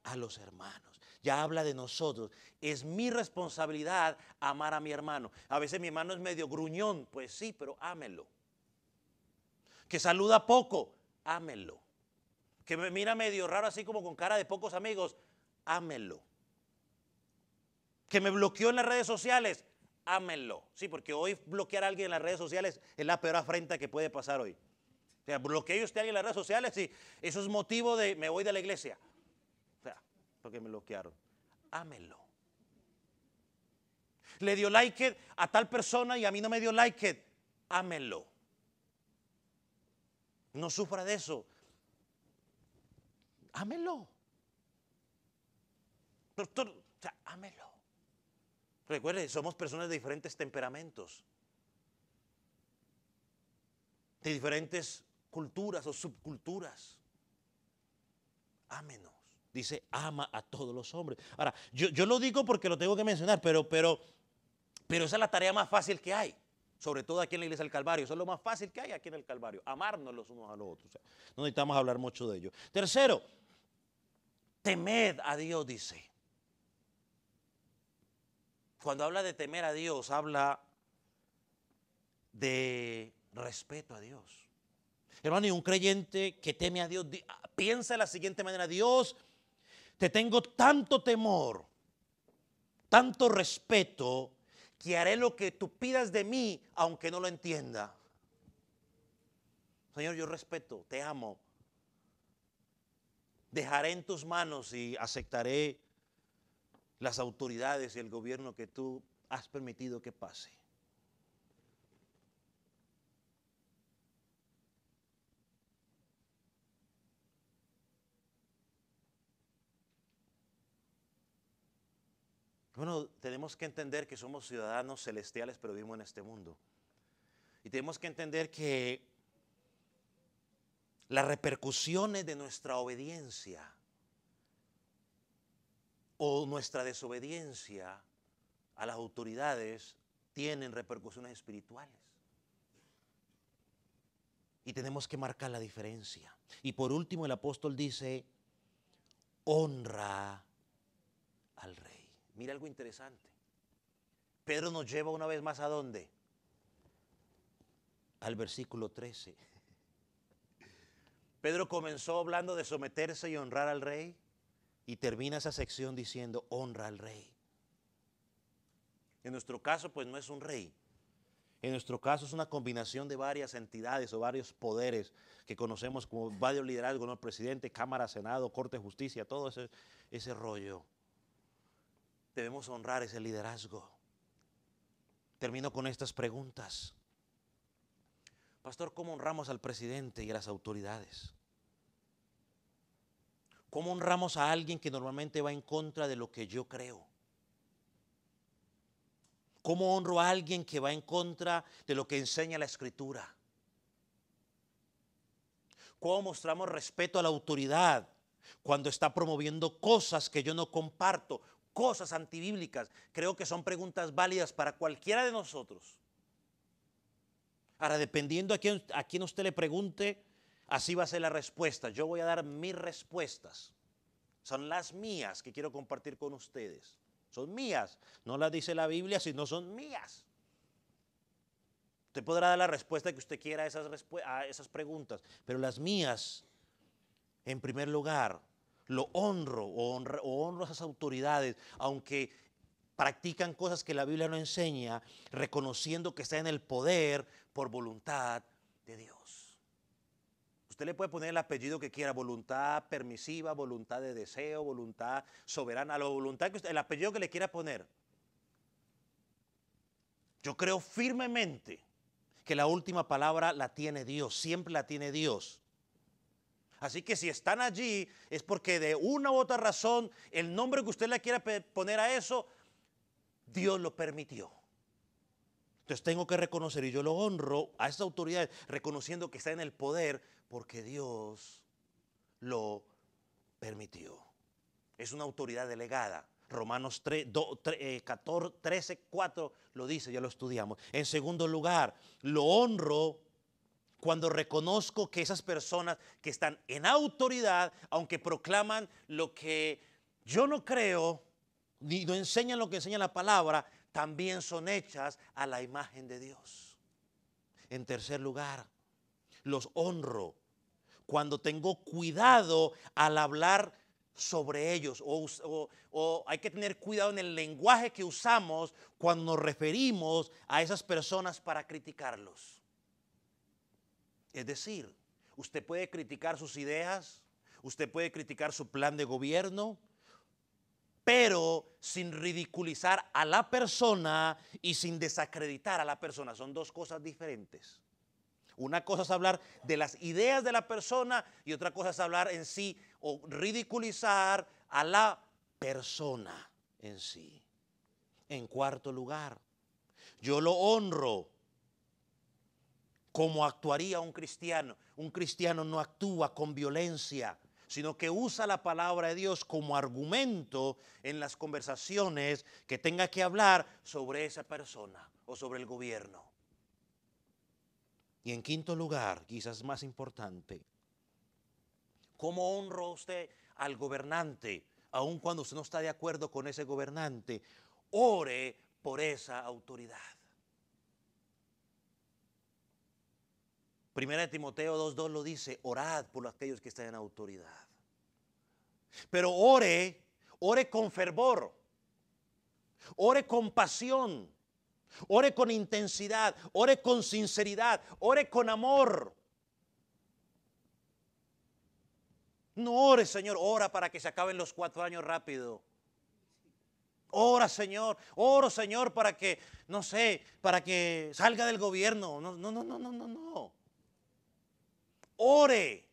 a los hermanos. Ya habla de nosotros. Es mi responsabilidad amar a mi hermano. A veces mi hermano es medio gruñón, pues sí, pero ámelo. Que saluda poco, ámelo. Que me mira medio raro así como con cara de pocos amigos, ámelo. Que me bloqueó en las redes sociales, ámelo. Sí, porque hoy bloquear a alguien en las redes sociales es la peor afrenta que puede pasar hoy. O sea, bloquee usted a alguien en las redes sociales y eso es motivo de me voy de la iglesia. O sea, porque me bloquearon. Ámelo. Le dio like a tal persona y a mí no me dio like. Ámelo. No sufra de eso. Ámelo. Doctor, o sea, ámelo. Recuerde, somos personas de diferentes temperamentos, de diferentes culturas o subculturas. Ámenos. Dice, ama a todos los hombres. Ahora, yo lo digo porque lo tengo que mencionar, pero esa es la tarea más fácil que hay. Sobre todo aquí en la iglesia del Calvario. Eso es lo más fácil que hay aquí en el Calvario. Amarnos los unos a los otros. O sea, no necesitamos hablar mucho de ello. Tercero, temed a Dios, dice. Cuando habla de temer a Dios, habla de respeto a Dios. Hermano, y un creyente que teme a Dios, piensa de la siguiente manera: Dios, te tengo tanto temor, tanto respeto, que haré lo que tú pidas de mí, aunque no lo entienda. Señor, yo respeto, te amo. Dejaré en tus manos y aceptaré las autoridades y el gobierno que tú has permitido que pase. Bueno, tenemos que entender que somos ciudadanos celestiales, pero vivimos en este mundo. Y tenemos que entender que las repercusiones de nuestra obediencia o nuestra desobediencia a las autoridades tienen repercusiones espirituales. Y tenemos que marcar la diferencia. Y por último, el apóstol dice, honra al rey. Mira algo interesante. Pedro nos lleva una vez más ¿a dónde? Al versículo 13. Pedro comenzó hablando de someterse y honrar al rey y termina esa sección diciendo, honra al rey. En nuestro caso, pues no es un rey. En nuestro caso es una combinación de varias entidades o varios poderes que conocemos como varios liderazgos, ¿no? Presidente, Cámara, Senado, Corte de Justicia, todo ese rollo. Debemos honrar ese liderazgo. Termino con estas preguntas. Pastor, ¿cómo honramos al presidente y a las autoridades? ¿Cómo honramos a alguien que normalmente va en contra de lo que yo creo? ¿Cómo honro a alguien que va en contra de lo que enseña la Escritura? ¿Cómo mostramos respeto a la autoridad cuando está promoviendo cosas que yo no comparto, cosas antibíblicas? Creo que son preguntas válidas para cualquiera de nosotros. Ahora, dependiendo a quién usted le pregunte, así va a ser la respuesta. Yo voy a dar mis respuestas. Son las mías que quiero compartir con ustedes. Son mías. No las dice la Biblia, sino son mías. Usted podrá dar la respuesta que usted quiera a esas preguntas, pero las mías, en primer lugar, lo honro o honro a esas autoridades, aunque practican cosas que la Biblia no enseña, reconociendo que está en el poder por voluntad de Dios. Usted le puede poner el apellido que quiera, voluntad permisiva, voluntad de deseo, voluntad soberana, la voluntad que usted, el apellido que le quiera poner. Yo creo firmemente que la última palabra la tiene Dios, siempre la tiene Dios. Así que si están allí es porque de una u otra razón el nombre que usted le quiera poner a eso, Dios lo permitió. Entonces tengo que reconocer, y yo lo honro a esas autoridades, reconociendo que está en el poder porque Dios lo permitió. Es una autoridad delegada. Romanos 13, 4 lo dice, ya lo estudiamos. En segundo lugar, lo honro cuando reconozco que esas personas que están en autoridad, aunque proclaman lo que yo no creo, ni no enseñan lo que enseña la palabra, también son hechas a la imagen de Dios. En tercer lugar, los honro cuando tengo cuidado al hablar sobre ellos, o hay que tener cuidado en el lenguaje que usamos cuando nos referimos a esas personas para criticarlos. Es decir, usted puede criticar sus ideas, usted puede criticar su plan de gobierno, pero sin ridiculizar a la persona y sin desacreditar a la persona. Son dos cosas diferentes. Una cosa es hablar de las ideas de la persona y otra cosa es hablar en sí o ridiculizar a la persona en sí. En cuarto lugar, yo lo honro como actuaría un cristiano. Un cristiano no actúa con violencia, sino que usa la palabra de Dios como argumento en las conversaciones que tenga que hablar sobre esa persona o sobre el gobierno. Y en quinto lugar, quizás más importante, ¿cómo honra usted al gobernante? Aun cuando usted no está de acuerdo con ese gobernante, ore por esa autoridad. Primera de Timoteo 2:2 lo dice, orad por aquellos que están en autoridad. Pero ore con fervor, ore con pasión, ore con intensidad, ore con sinceridad, ore con amor. No ore, Señor, ora para que se acaben los 4 años rápido. Ora, Señor, oro, Señor, para que, no sé, para que salga del gobierno. No, no, no, no, no, no, no. Ore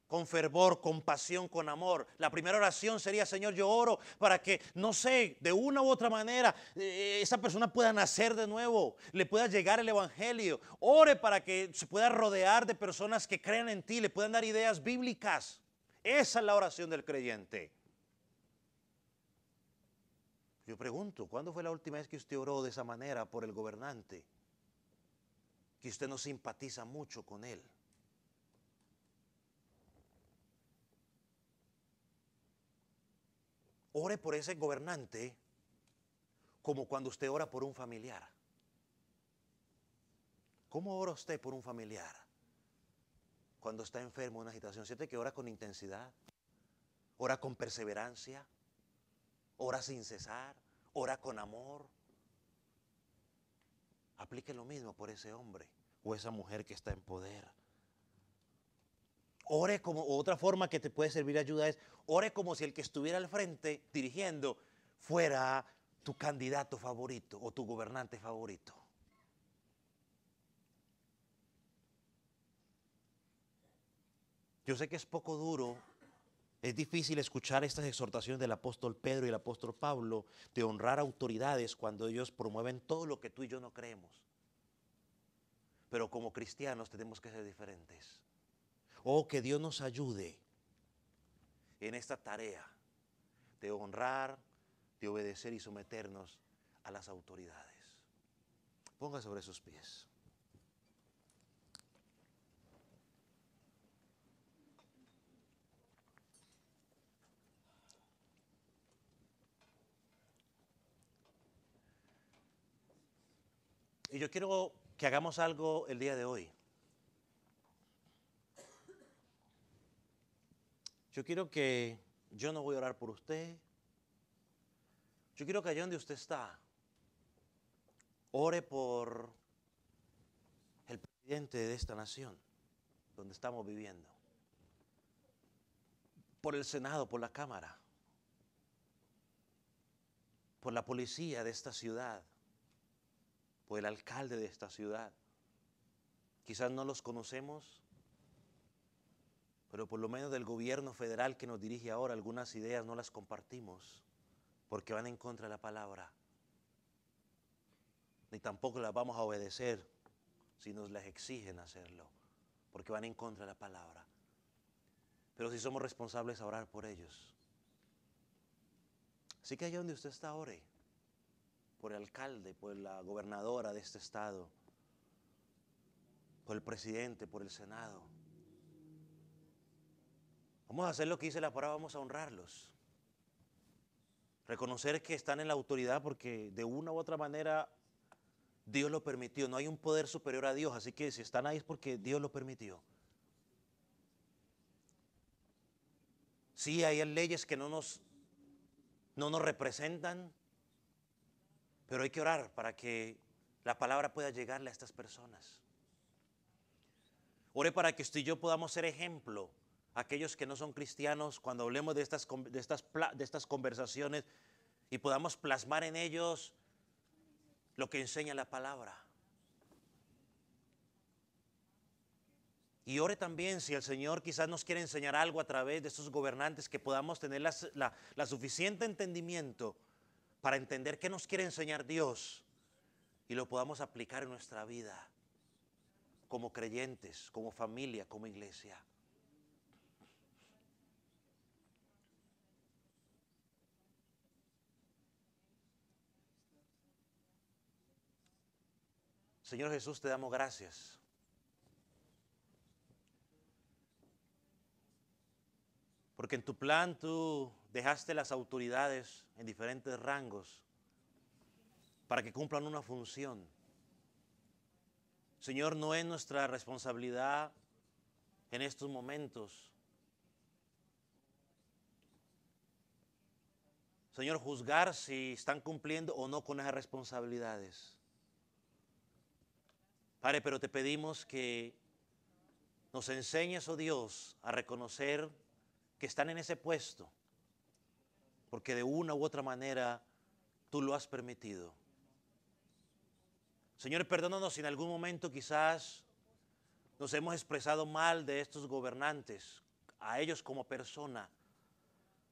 con fervor, con pasión, con amor. La primera oración sería, Señor, yo oro para que, no sé, de una u otra manera, esa persona pueda nacer de nuevo, le pueda llegar el evangelio. Ore para que se pueda rodear de personas que crean en ti, le puedan dar ideas bíblicas. Esa es la oración del creyente. Yo pregunto, ¿cuándo fue la última vez que usted oró de esa manera por el gobernante? Que usted no simpatiza mucho con él. Ore por ese gobernante como cuando usted ora por un familiar. ¿Cómo ora usted por un familiar? Cuando está enfermo en una situación, ¿siente que ora con intensidad? ¿Ora con perseverancia? ¿Ora sin cesar? ¿Ora con amor? Aplique lo mismo por ese hombre o esa mujer que está en poder. Ore como, otra forma que te puede servir de ayuda es, ore como si el que estuviera al frente dirigiendo fuera tu candidato favorito o tu gobernante favorito. Yo sé que es poco duro, es difícil escuchar estas exhortaciones del apóstol Pedro y el apóstol Pablo de honrar autoridades cuando ellos promueven todo lo que tú y yo no creemos. Pero como cristianos tenemos que ser diferentes. Oh, que Dios nos ayude en esta tarea de honrar, de obedecer y someternos a las autoridades. Ponga sobre sus pies. Y yo quiero que hagamos algo el día de hoy. Yo quiero que, yo no voy a orar por usted. Yo quiero que allá donde usted está, ore por el presidente de esta nación, donde estamos viviendo. Por el Senado, por la Cámara. Por la policía de esta ciudad. Por el alcalde de esta ciudad. Quizás no los conocemos, pero por lo menos del gobierno federal que nos dirige ahora, algunas ideas no las compartimos porque van en contra de la palabra. Ni tampoco las vamos a obedecer si nos las exigen hacerlo, porque van en contra de la palabra. Pero si somos responsables a orar por ellos. Así que allá donde usted está, ore por el alcalde, por la gobernadora de este estado, por el presidente, por el Senado. Vamos a hacer lo que dice la palabra, vamos a honrarlos. Reconocer que están en la autoridad porque de una u otra manera Dios lo permitió. No hay un poder superior a Dios, así que si están ahí es porque Dios lo permitió. Sí, hay leyes que no nos representan, pero hay que orar para que la palabra pueda llegarle a estas personas. Ore para que usted y yo podamos ser ejemplo a aquellos que no son cristianos cuando hablemos de estas conversaciones y podamos plasmar en ellos lo que enseña la palabra. Y ore también si el Señor quizás nos quiere enseñar algo a través de estos gobernantes, que podamos tener la suficiente entendimiento para entender qué nos quiere enseñar Dios y lo podamos aplicar en nuestra vida como creyentes, como familia, como iglesia. Señor Jesús, te damos gracias. Porque en tu plan tú dejaste las autoridades en diferentes rangos para que cumplan una función. Señor, no es nuestra responsabilidad en estos momentos, Señor, juzgar si están cumpliendo o no con esas responsabilidades. Padre, pero te pedimos que nos enseñes, oh Dios, a reconocer que están en ese puesto, porque de una u otra manera tú lo has permitido. Señor, perdónanos si en algún momento quizás nos hemos expresado mal de estos gobernantes, a ellos como persona,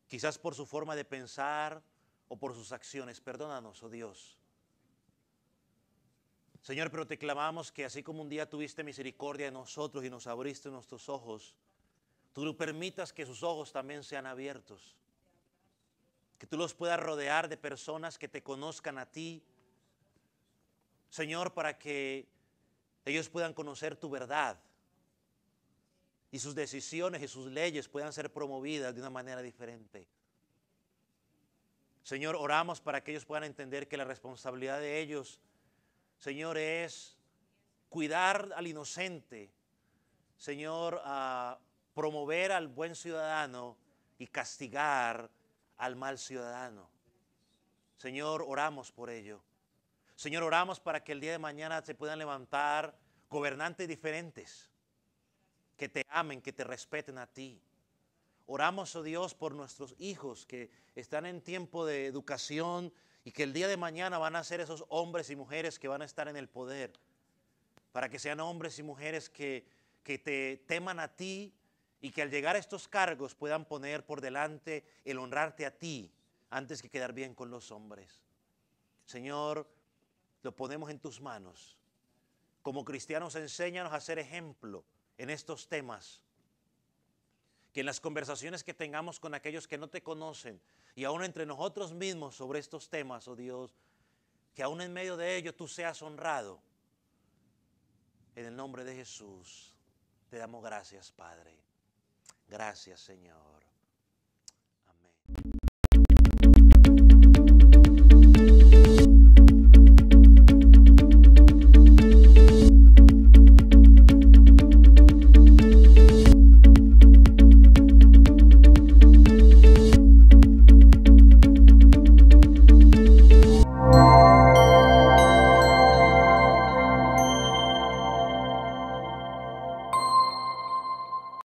quizás por su forma de pensar o por sus acciones. Perdónanos, oh Dios. Señor, pero te clamamos que así como un día tuviste misericordia de nosotros y nos abriste nuestros ojos, tú permitas que sus ojos también sean abiertos. Que tú los puedas rodear de personas que te conozcan a ti, Señor, para que ellos puedan conocer tu verdad y sus decisiones y sus leyes puedan ser promovidas de una manera diferente. Señor, oramos para que ellos puedan entender que la responsabilidad de ellos, Señor, es cuidar al inocente, Señor, a promover al buen ciudadano y castigar al mal ciudadano. Señor, oramos por ello. Señor, oramos para que el día de mañana se puedan levantar gobernantes diferentes, que te amen, que te respeten a ti. Oramos, oh Dios, por nuestros hijos que están en tiempo de educación y que el día de mañana van a ser esos hombres y mujeres que van a estar en el poder, para que sean hombres y mujeres que te teman a ti y que al llegar a estos cargos puedan poner por delante el honrarte a ti antes que quedar bien con los hombres. Señor, lo ponemos en tus manos. Como cristianos, enséñanos a ser ejemplo en estos temas. Que en las conversaciones que tengamos con aquellos que no te conocen y aún entre nosotros mismos sobre estos temas, oh Dios, que aún en medio de ello tú seas honrado. En el nombre de Jesús te damos gracias, Padre. Gracias, Señor.